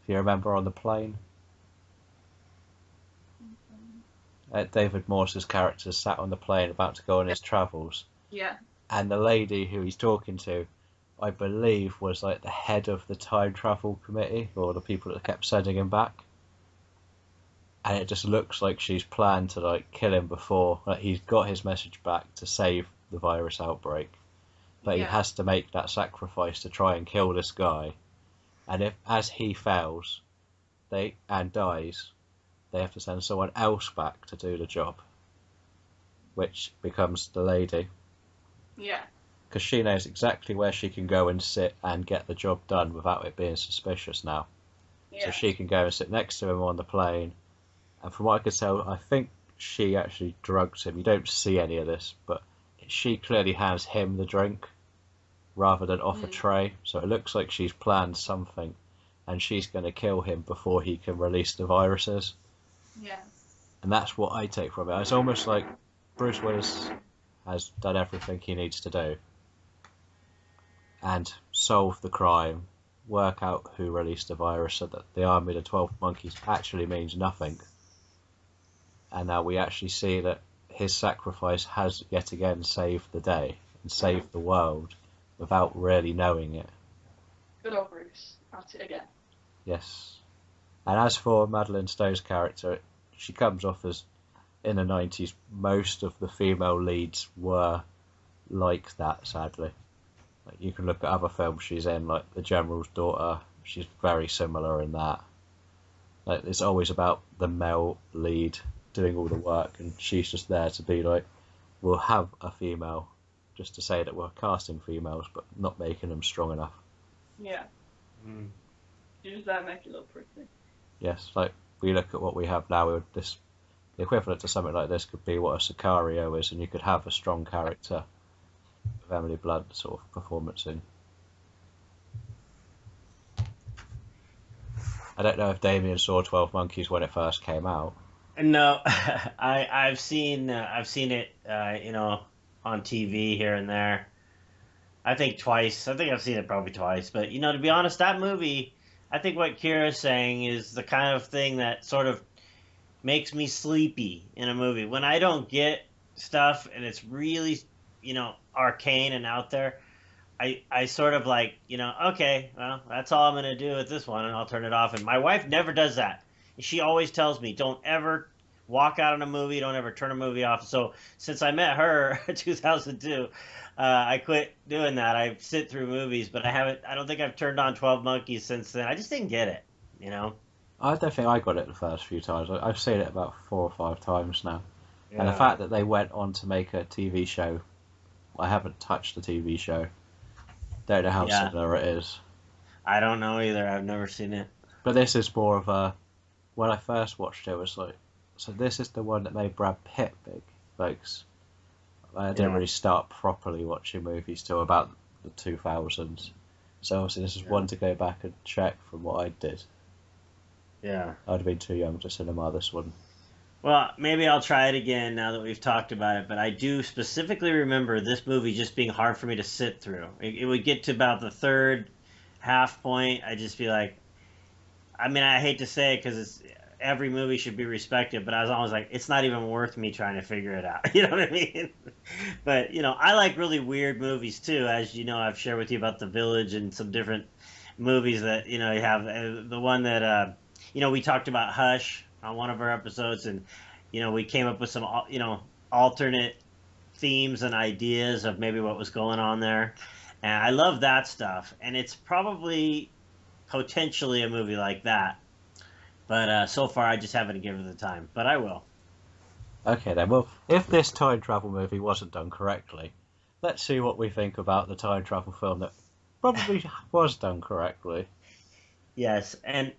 If you remember on the plane, David Morse's character sat on the plane about to go on his travels. Yeah. And the lady who he's talking to, I believe, was like the head of the time travel committee, or the people that kept sending him back. And it just looks like she's planned to like kill him before, like, he's got his message back to save the virus outbreak, but he Yeah. has to make that sacrifice to try and kill this guy. And if as he fails, and dies, they have to send someone else back to do the job, which becomes the lady. Yeah. Because she knows exactly where she can go and sit and get the job done without it being suspicious now. Yeah. So she can go and sit next to him on the plane. And from what I could tell, I think she actually drugs him. You don't see any of this, but she clearly hands him the drink rather than off a tray. So it looks like she's planned something, and she's going to kill him before he can release the viruses. Yeah. And that's what I take from it. It's almost like Bruce Willis has done everything he needs to do and solve the crime, work out who released the virus so that the army of the 12 monkeys actually means nothing. And now we actually see that his sacrifice has yet again saved the day and saved the world without really knowing it. Good old Bruce. At it again. Yes. And as for Madeleine Stowe's character, she comes off as, in the 90s, most of the female leads were like that, sadly. Like, you can look at other films she's in, like The General's Daughter. She's very similar in that. Like, it's always about the male lead doing all the work, and she's just there to be like, we'll have a female, just to say that we're casting females, but not making them strong enough. Yeah. You're just there to make it look pretty. Yes, like, we look at what we have now, the equivalent to something like this could be what a Sicario is, and you could have a strong character with Emily Blunt sort of performance in. I don't know if Damien saw 12 Monkeys when it first came out. No, I've seen it, on TV here and there. I think twice. I think I've seen it probably twice. But to be honest, that movie, I think what Kira's saying is the kind of thing that sort of makes me sleepy in a movie. When I don't get stuff and it's really, arcane and out there, I sort of like, okay, well, that's all I'm going to do with this one, and I'll turn it off. And my wife never does that. She always tells me, don't ever walk out on a movie, don't ever turn a movie off. So since I met her in 2002, I quit doing that. I sit through movies, but I don't think I've turned on 12 Monkeys since then. I just didn't get it, I don't think I got it the first few times. I've seen it about 4 or 5 times now. Yeah. And the fact that they went on to make a TV show, I haven't touched the TV show. Don't know how similar it is. I don't know either. I've never seen it. But this is more of a... When I first watched it, it was like, so this is the one that made Brad Pitt big, folks. I didn't really start properly watching movies till about the 2000s. So obviously this is one to go back and check from what I did. Yeah. I'd have been too young to cinema this one. Well, maybe I'll try it again now that we've talked about it, but I do specifically remember this movie just being hard for me to sit through. It would get to about the third half point. I'd just be like, I mean, I hate to say it because every movie should be respected, but I was always like, it's not even worth me trying to figure it out. You know what I mean? But, I like really weird movies too. As you know, I've shared with you about The Village and some different movies that, you have. The one that, we talked about Hush on one of our episodes, and, we came up with some, alternate themes and ideas of maybe what was going on there. And I love that stuff. And it's probably potentially a movie like that. But so far, I just haven't given it the time. But I will. Okay then, well, if this time travel movie wasn't done correctly, let's see what we think about the time travel film that probably was done correctly. Yes, and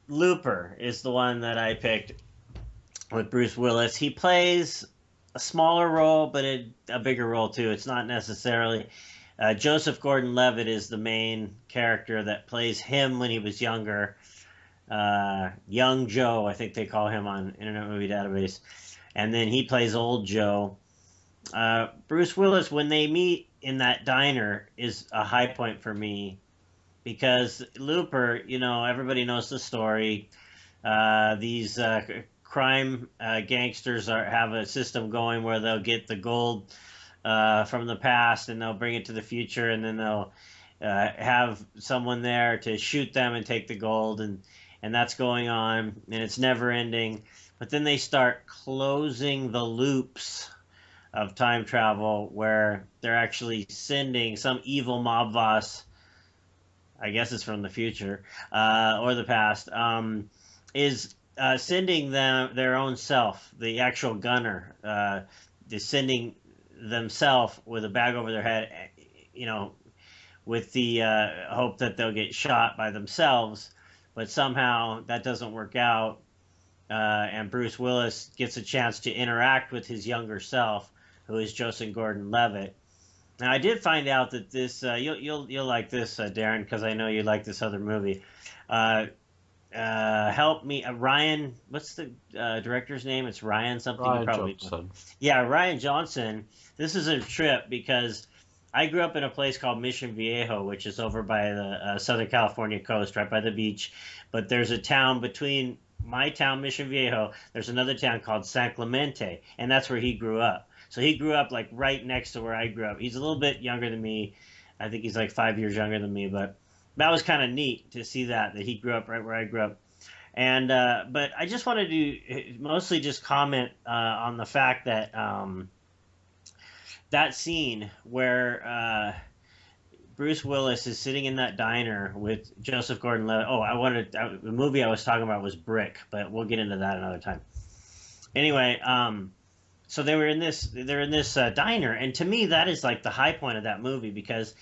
Looper is the one that I picked with Bruce Willis. He plays a smaller role, but a bigger role too. It's not necessarily... Joseph Gordon-Levitt is the main character that plays him when he was younger. Young Joe, I think they call him on Internet Movie Database. And then he plays Old Joe. Bruce Willis, when they meet in that diner, is a high point for me. Because Looper, everybody knows the story. These crime gangsters have a system going where they'll get the gold from the past and they'll bring it to the future, and then they'll have someone there to shoot them and take the gold, and that's going on, and it's never ending. But then they start closing the loops of time travel where they're actually sending some evil mob boss, I guess it's from the future or the past, is sending them their own self, the actual gunner, is sending themselves with a bag over their head, with the hope that they'll get shot by themselves, but somehow that doesn't work out, and Bruce Willis gets a chance to interact with his younger self, who is Joseph Gordon-Levitt. Now, I did find out that this you'll like this, Darren, because I know you like this other movie. Help me, Ryan. What's the director's name? It's Ryan something. Ryan Johnson. Yeah, Ryan Johnson. This is a trip because I grew up in a place called Mission Viejo, which is over by the Southern California coast, right by the beach. But there's a town between my town, Mission Viejo. There's another town called San Clemente, and that's where he grew up. So he grew up like right next to where I grew up. He's a little bit younger than me. I think he's like 5 years younger than me, but that was kind of neat to see that he grew up right where I grew up. And but I just wanted to mostly just comment on the fact that that scene where Bruce Willis is sitting in that diner with Joseph Gordon-Levitt. Oh, the movie I was talking about was Brick, but we'll get into that another time. Anyway, so they're in this diner, and to me that is like the high point of that movie, because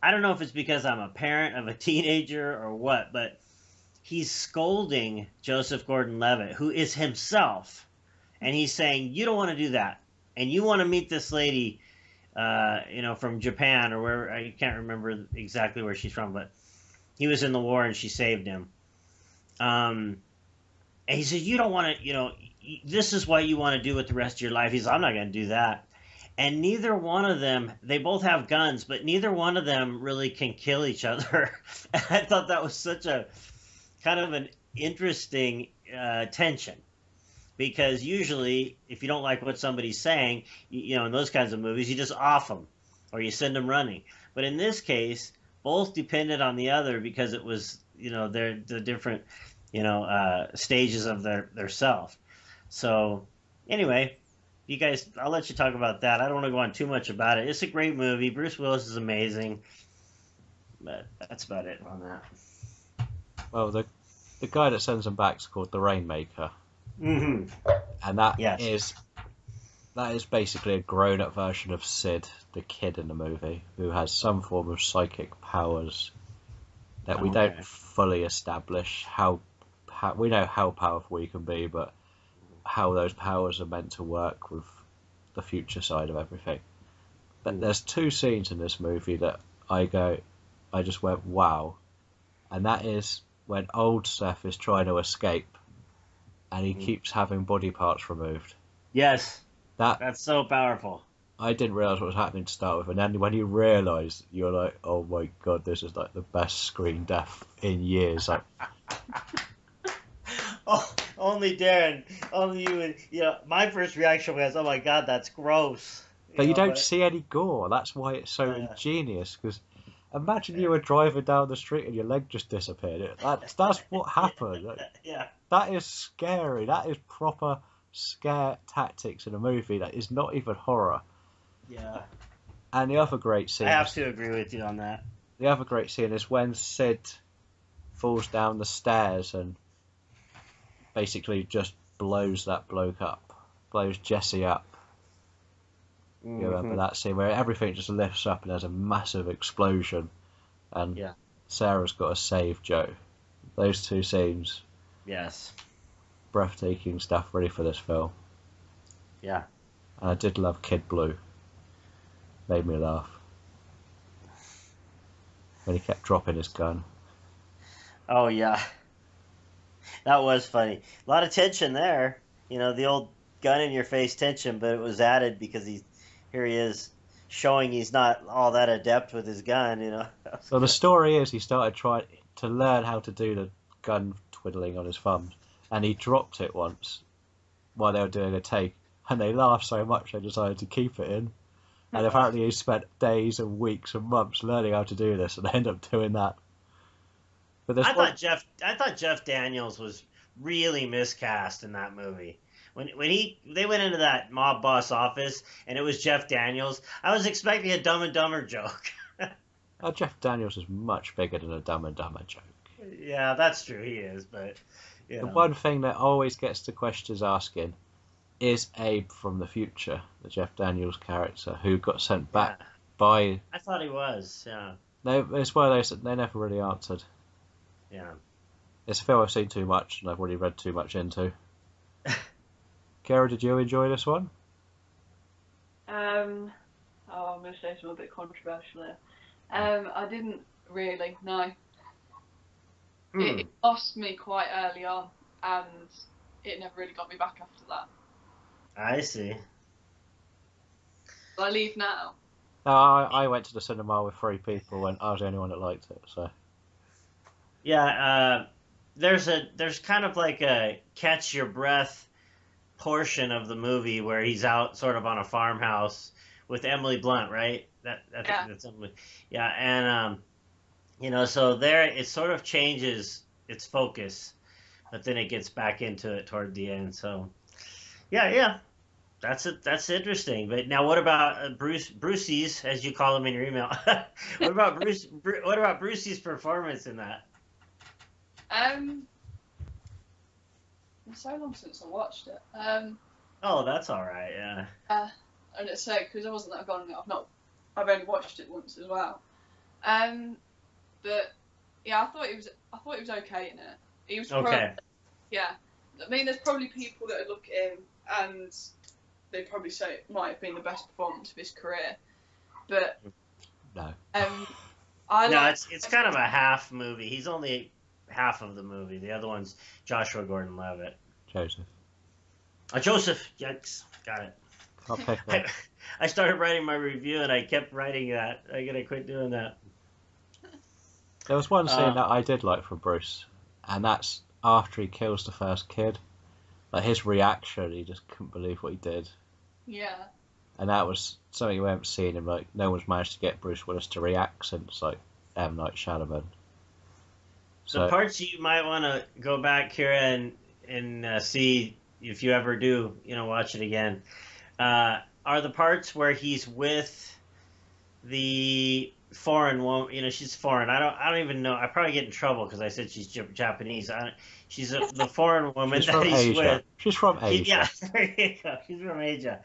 I don't know if it's because I'm a parent of a teenager or what, but he's scolding Joseph Gordon-Levitt, who is himself, and he's saying, you don't want to do that, and you want to meet this lady, from Japan or where, I can't remember exactly where she's from, but he was in the war and she saved him. And he said, you don't want to, this is what you want to do with the rest of your life. He's, I'm not going to do that. And neither one of them, they both have guns, but neither one of them really can kill each other. And I thought that was such a kind of an interesting tension, because usually if you don't like what somebody's saying, in those kinds of movies, you just off them or you send them running. But in this case, both depended on the other, because it was, they're the different, stages of their self. So anyway, you guys, I'll let you talk about that. I don't want to go on too much about it. It's a great movie. Bruce Willis is amazing. But that's about it on that. Well, the guy that sends them back is called the Rainmaker. Mm-hmm. And that is basically a grown-up version of Sid, the kid in the movie, who has some form of psychic powers that we don't fully establish how we know how powerful we can be, but how those powers are meant to work with the future side of everything. But there's two scenes in this movie that I just went, wow. And that is when old Seth is trying to escape and he keeps having body parts removed. Yes. That's so powerful. I didn't realise what was happening to start with, and then when you realise, you're like, oh my god, this is like the best screen death in years. Like, oh, only Darren, only you. My first reaction was, oh my god, that's gross. But you don't see any gore. That's why it's so ingenious. Because imagine you were driving down the street and your leg just disappeared. That's what happened. Yeah. That is scary. That is proper scare tactics in a movie that is not even horror. Yeah. And the other great scene... I have to agree with you on that. The other great scene is when Sid falls down the stairs and basically just blows that bloke up. Blows Jesse up. You remember that scene where everything just lifts up and there's a massive explosion and Sarah's got to save Joe. Those two scenes. Yes. Breathtaking stuff ready for this film. Yeah. And I did love Kid Blue. Made me laugh. When he kept dropping his gun. Oh, yeah. That was funny. A lot of tension there. The old gun in your face tension, but it was added because here he is showing he's not all that adept with his gun, So the story is he started trying to learn how to do the gun twiddling on his thumbs, and he dropped it once while they were doing a take, and they laughed so much they decided to keep it in. And apparently he spent days and weeks and months learning how to do this, and they ended up doing that. But I thought Jeff Daniels was really miscast in that movie. When they went into that mob boss office and it was Jeff Daniels, I was expecting a Dumb and Dumber joke. Jeff Daniels is much bigger than a Dumb and Dumber joke. Yeah, that's true. He is, but The one thing that always gets the questions asking is Abe from the future, the Jeff Daniels character who got sent back by. I thought he was. Yeah. It's one of those that they never really answered. Yeah. It's a film I've seen too much and I've already read too much into. Kara, did you enjoy this one? I'm going to say something a bit controversial here. I didn't really, no. It lost me quite early on, and it never really got me back after that. I see. Will I leave now? No, I went to the cinema with 3 people and I was the only one that liked it, so. Yeah, there's kind of like a catch your breath portion of the movie where he's out sort of on a farmhouse with Emily Blunt, right? That's Emily. Yeah, and so there it sort of changes its focus, but then it gets back into it toward the end. So, yeah, that's interesting. But now, what about Brucey's, as you call him in your email? What about Brucey's performance in that? It's so long since I watched it. Oh, that's all right. Yeah. And it's so because I wasn't that gone. I've only watched it once as well. But yeah, I thought it was okay in it. He was okay. Yeah, I mean, there's probably people that look at him and they probably say it might have been the best performance of his career, but no. It's kind of a half movie. He's only half of the movie. The other one's Joshua Gordon-Levitt. Joseph. Yikes. Got it. I'll pick that. I started writing my review and I kept writing that. I gotta quit doing that. There was one scene that I did like from Bruce, and that's after he kills the first kid. Like his reaction, he just couldn't believe what he did. Yeah. And that was something we haven't seen him. Like no one's managed to get Bruce Willis to react since like M. Night Shyamalan. So the parts you might want to go back here and see if you ever do, watch it again, are the parts where he's with the foreign woman. She's foreign. I don't even know. I probably get in trouble because I said she's Japanese. She's the foreign woman that he's with. She's from Asia. Yeah, there you go. She's from Asia.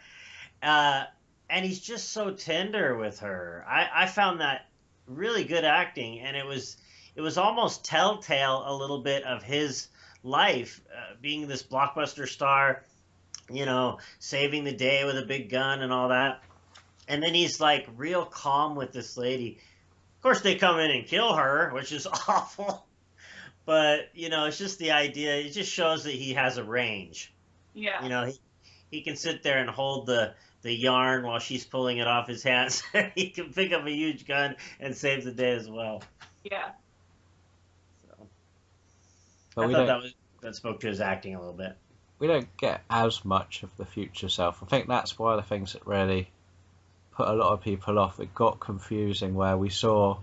And he's just so tender with her. I found that really good acting, and it was almost telltale a little bit of his life, being this blockbuster star, saving the day with a big gun and all that. And then he's like real calm with this lady. Of course, they come in and kill her, which is awful. But, it's just the idea. It just shows that he has a range. Yeah. He can sit there and hold the yarn while she's pulling it off his hands. He can pick up a huge gun and save the day as well. Yeah. But I thought that spoke to his acting a little bit. We don't get as much of the future self. I think that's one of the things that really put a lot of people off. It got confusing where we saw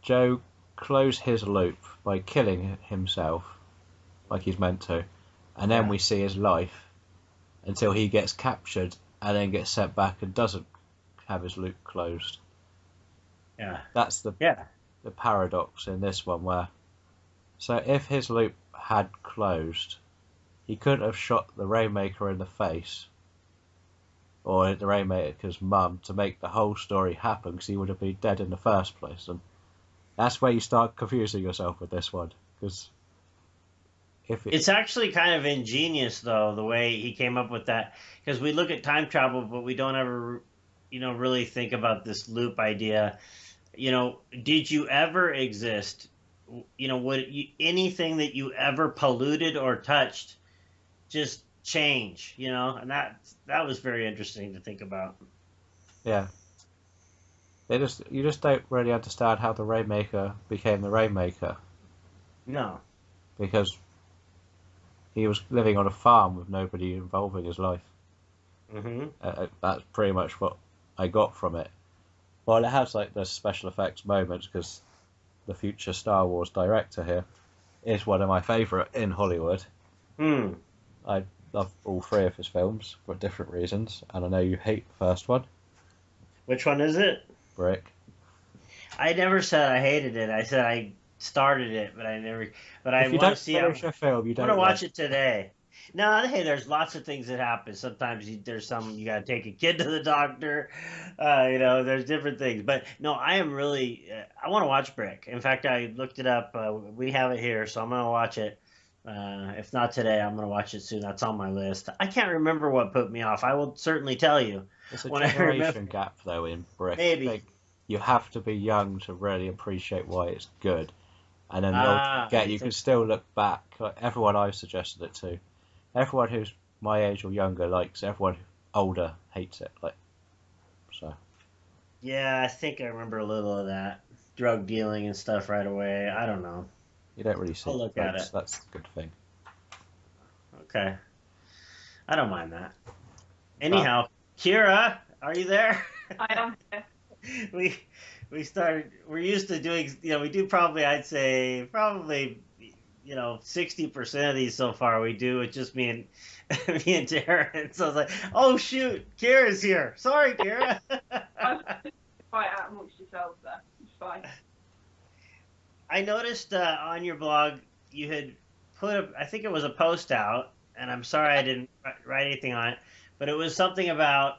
Joe close his loop by killing himself like he's meant to, and then we see his life until he gets captured and then gets sent back and doesn't have his loop closed. Yeah. That's the paradox in this one where, so if his loop had closed, he couldn't have shot the Rainmaker in the face or the Rainmaker's mum to make the whole story happen because he would have been dead in the first place. And that's where you start confusing yourself with this one, because it's actually kind of ingenious though the way he came up with that, because we look at time travel but we don't ever really think about this loop idea. Did you ever exist? Anything that you ever polluted or touched just change, and that was very interesting to think about. Yeah. You just don't really understand how the Rainmaker became the Rainmaker. No. Because he was living on a farm with nobody involving his life. Mm-hmm. That's pretty much what I got from it. Well, it has like the special effects moments because the future Star Wars director here is one of my favourite in Hollywood. Hmm. I love all three of his films for different reasons, and I know you hate the first one, Which one is it? Brick. I never said I hated it. I said I started it, but I never. But I If you want don't to see. finish a film, you I'm gonna don't watch like. it today. No, hey, there's lots of things that happen. Sometimes there's some you gotta take a kid to the doctor. There's different things. But no, I am really. I want to watch Brick. In fact, I looked it up. We have it here, so I'm gonna watch it. If not today, I'm gonna watch it soon. That's on my list. I can't remember what put me off. I will certainly tell you It's a when I remember. generation gap though in Brick. Maybe. Like, you have to be young to really appreciate why it's good, and then the older you Ah, get, you you can think still look back. Like everyone I've suggested it to, everyone who's my age or younger likes it, everyone older hates it. Like, so Yeah, I think I remember a little of that drug dealing and stuff right away. I don't know. you don't really see I'll look at drugs. it. That's the good thing. Okay, I don't mind that. Anyhow, Kira, are you there? I am here. We're used to doing, we do probably, I'd say, 60% of these so far we do with just me and me and Darren. So I was like, oh shoot, Kira's here. Sorry, Kira. Fight out amongst yourselves there. It's fine. I noticed on your blog you had I think it was a post out, and I'm sorry I didn't write anything on it, but it was something about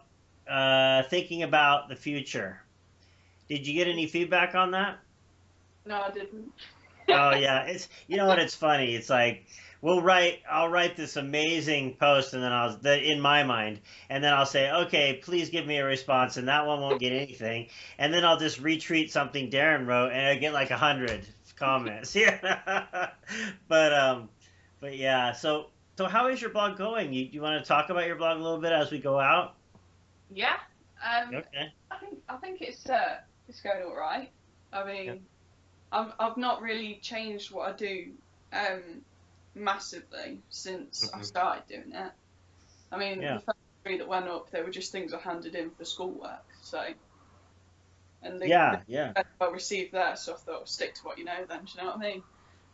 thinking about the future. Did you get any feedback on that? No, I didn't. Oh yeah, it's funny. It's like I'll write this amazing post, and then in my mind, and then I'll say, okay, please give me a response, and that one won't get anything, and then I'll just retweet something Darren wrote, and I get like 100 comments. Yeah, but yeah. So how is your blog going? You want to talk about your blog a little bit as we go out? Yeah. Okay. I think it's going all right. I mean, Yeah. I've not really changed what I do massively since I started doing it. I mean, Yeah. the first three that went up, they were just things I handed in for schoolwork. So, and they I received there, so I thought, stick to what you know. Then, do you know what I mean?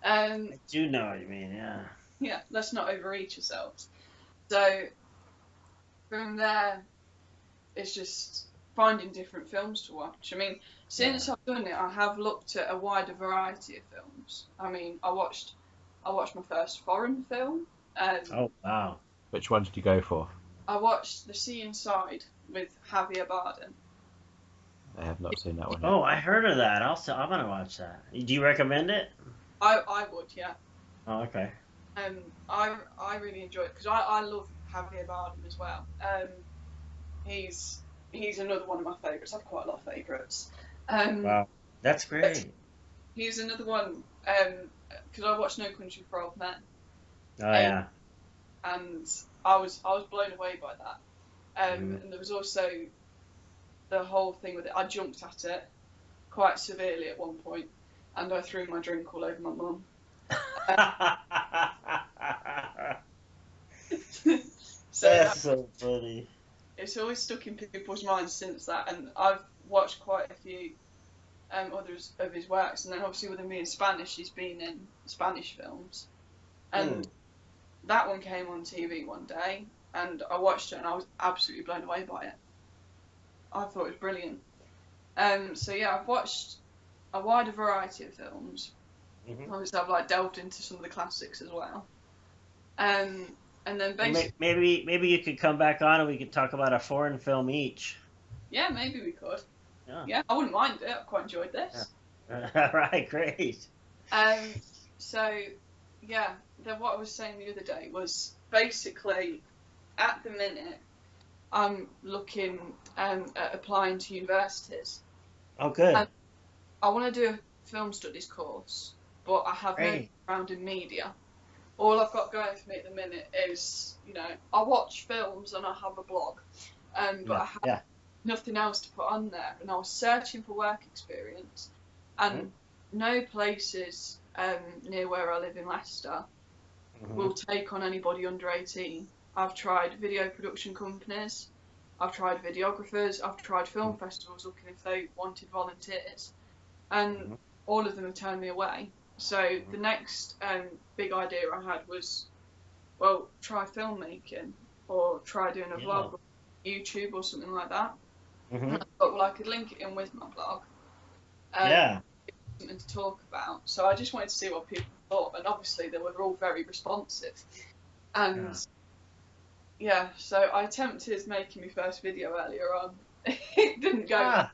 I do know what you mean. Yeah. Yeah. Let's not overreach ourselves. So from there, it's just finding different films to watch. I mean, since I've done it, I have looked at a wider variety of films. I mean, I watched my first foreign film. Oh wow. Which one did you go for? I watched The Sea Inside with Javier Bardem. I have not seen that one yet. Oh, I heard of that. I'm gonna watch that. Do you recommend it? I would, yeah. Oh, okay. I really enjoy it because I love Javier Bardem as well. He's another one of my favourites. I have quite a lot of favourites. Wow, that's great. He's another one because I watched No Country for Old Men. Oh yeah. And I was blown away by that. And there was also the whole thing with it. I jumped at it quite severely at one point, and I threw my drink all over my mum. So that's so funny. It's always stuck in people's minds since that, and I've watched quite a few others of his works, and then obviously with him being Spanish, he's been in Spanish films, and that one came on TV one day, and I watched it, and I was absolutely blown away by it. I thought it was brilliant. So yeah, I've watched a wider variety of films. Obviously, I've delved into some of the classics as well. And then basically, maybe you could come back on and we could talk about a foreign film each. Yeah, maybe we could. Yeah, I wouldn't mind it. I quite enjoyed this. Yeah. All right, great. So yeah, then what I was saying the other day was basically at the minute I'm looking at applying to universities. Oh, good. And I want to do a film studies course, but I have no background in media. All I've got going for me at the minute is, I watch films and I have a blog, but I have nothing else to put on there. And I was searching for work experience, and no places near where I live in Leicester will take on anybody under 18. I've tried video production companies, I've tried videographers, I've tried film festivals looking if they wanted volunteers, and all of them have turned me away. So the next big idea I had was well, try filmmaking or try doing a Yeah. vlog on YouTube or something like that. Mm-hmm. And I thought, well, I could link it in with my blog. Yeah. Something to talk about. So I just wanted to see what people thought, and obviously they were all very responsive. And so I attempted making my first video earlier on. It didn't go.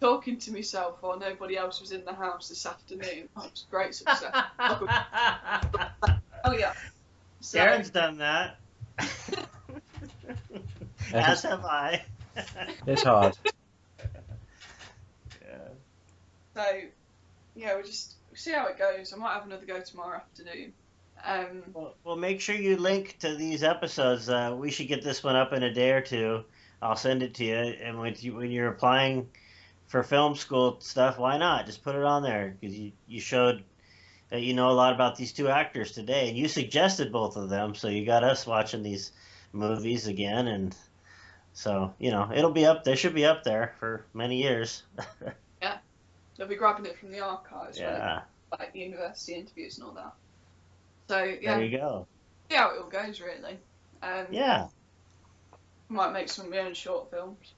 Talking to myself while nobody else was in the house this afternoon. That was great success. Oh yeah. So, Darren's done that. As have I. It's hard. Yeah. So yeah, we'll just see how it goes. I might have another go tomorrow afternoon. Well, make sure you link to these episodes. We should get this one up in a day or two. I'll send it to you. And when you're applying for film school stuff, why not? Just put it on there, because you showed that you know a lot about these two actors today, and you suggested both of them, so you got us watching these movies again, and so it'll be up. They should be up there for many years. Yeah, they'll be grabbing it from the archives, Yeah. like the university interviews and all that. So yeah, There you go. see how it all goes really. Yeah, Might make some of my own short films.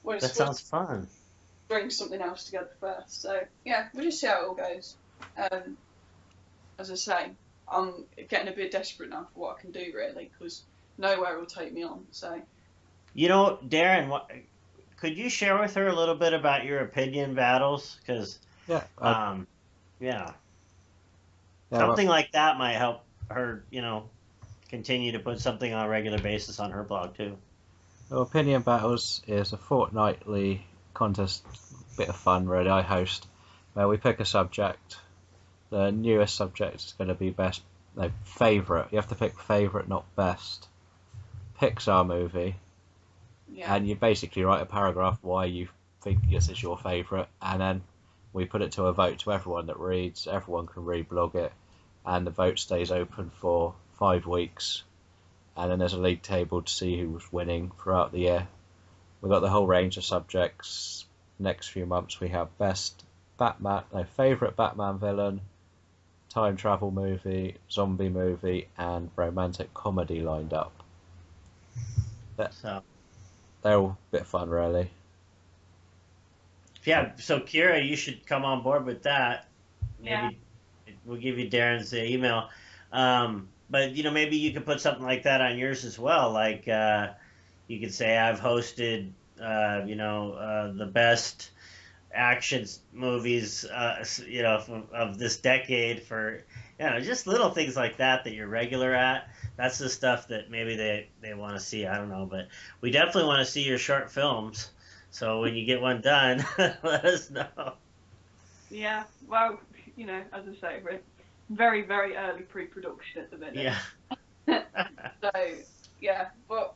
that sounds fun. Bring something else together first. So yeah, we'll just see how it all goes. As I say, I'm getting a bit desperate now for what I can do really, because nowhere will take me on. So Darren, could you share with her a little bit about your opinion battles? Because Yeah, something like that might help her, continue to put something on a regular basis on her blog too. well, Opinion Battles is a fortnightly contest, bit of fun really. I host where we pick a subject. The newest subject is going to be favourite. You have to pick favourite, not best. Pixar movie, yeah, and you basically write a paragraph why you think this is your favourite, and then we put it to a vote to everyone that reads. Everyone can reblog it, and the vote stays open for 5 weeks. And then there's a league table to see who was winning throughout the year. We've got the whole range of subjects. Next few months we have favourite Batman villain, time travel movie, zombie movie, and romantic comedy lined up. So They're all a bit fun, really. yeah, so Kira, you should come on board with that. Maybe we'll give you Darren's email. But maybe you could put something like that on yours as well. Like you could say, I've hosted the best action movies of this decade for just little things like that you're regular at. That's the stuff that maybe they want to see. I don't know, but we definitely want to see your short films. So when you get one done, let us know. yeah. Well, as I say, we're very, very early pre-production at the minute. Yeah. So yeah, but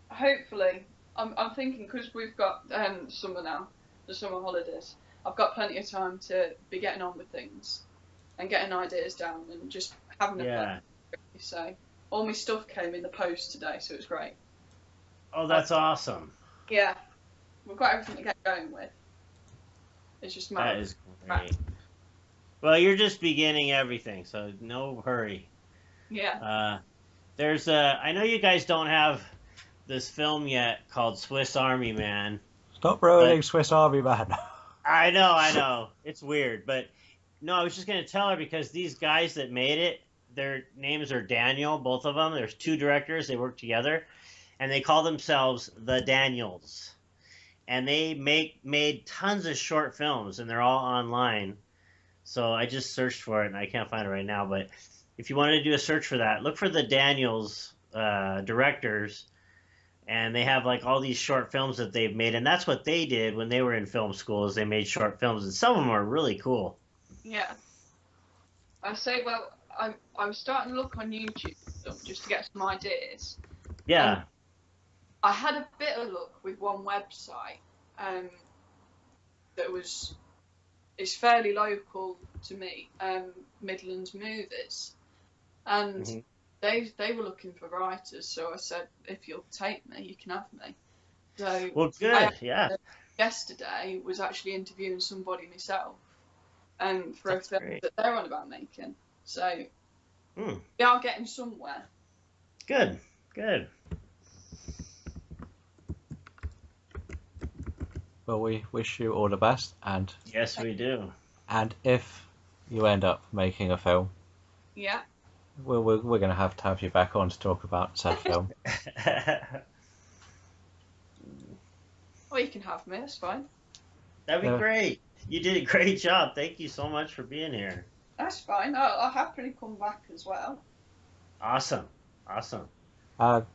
hopefully, I'm thinking, because we've got summer now, the summer holidays. I've got plenty of time to be getting on with things and getting ideas down and just having a plan. So all my stuff came in the post today, so it's great. Oh, that's awesome. Yeah, we've got everything to get going with. It's just That is great. Well, you're just beginning everything, so no hurry. Yeah. I know you guys don't have this film yet called Swiss Army Man. Stop ruining Swiss Army Man. I know. It's weird, but no, I was just going to tell her, because these guys that made it, their names are Daniel, both of them. There's 2 directors. They work together, and they call themselves the Daniels. And they made tons of short films, and they're all online. So I just searched for it, and I can't find it right now. But if you wanted to do a search for that, look for the Daniels directors, and they have like all these short films that they've made. And that's what they did when they were in film school, is they made short films, and some of them are really cool. Yeah. I say, well, I'm starting to look on YouTube just to get some ideas. Yeah. I had a bit of luck with one website it's fairly local to me, Midlands Movies, and they were looking for writers. So I said, if you'll take me, you can have me. So well, good, yeah. Yesterday was actually interviewing somebody myself, for a film that they're on about making. So We are getting somewhere. Good. Good. Well, we wish you all the best, and Yes, we do. if you end up making a film, Yeah. we're going to have you back on to talk about said film. Or you can have me, that's fine. That'd be Yeah. great. You did a great job. Thank you so much for being here. That's fine. I'll happily come back as well. Awesome. Awesome.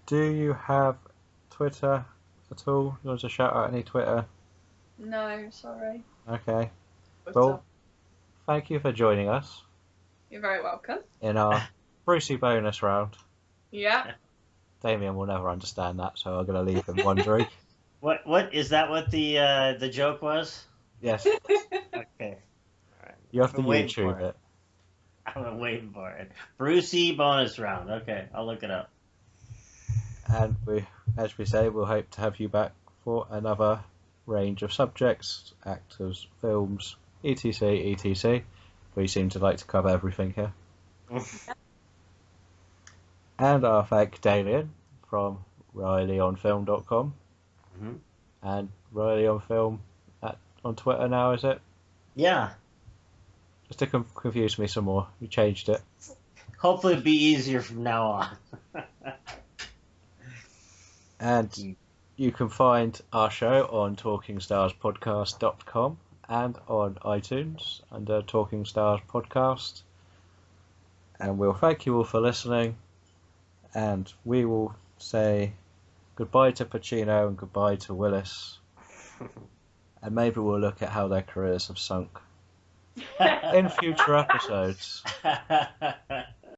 Do you have Twitter at all? You want to shout out any Twitter? No, sorry. Okay. But, Well, thank you for joining us you're very welcome. in our Brucey bonus round. Yeah. Damien will never understand that, so I'm going to leave him wondering. What is that? What the joke was? Yes, Okay. All right. you have to I'm waiting YouTube for it. I'm waiting for it. Brucey bonus round. Okay, I'll look it up. And as we say, we'll hope to have you back for another range of subjects, actors, films, etc, etc. We seem to like to cover everything here. And our thank Damien from RileyOnFilm.com Mhm. and Riley on Film on Twitter now, is it? Yeah. Just to confuse me some more, you changed it. Hopefully it'll be easier from now on. And you can find our show on TalkingStarsPodcast.com and on iTunes under Talking Stars Podcast. And we'll thank you all for listening. And we will say goodbye to Pacino and goodbye to Willis. And maybe we'll look at how their careers have sunk in future episodes.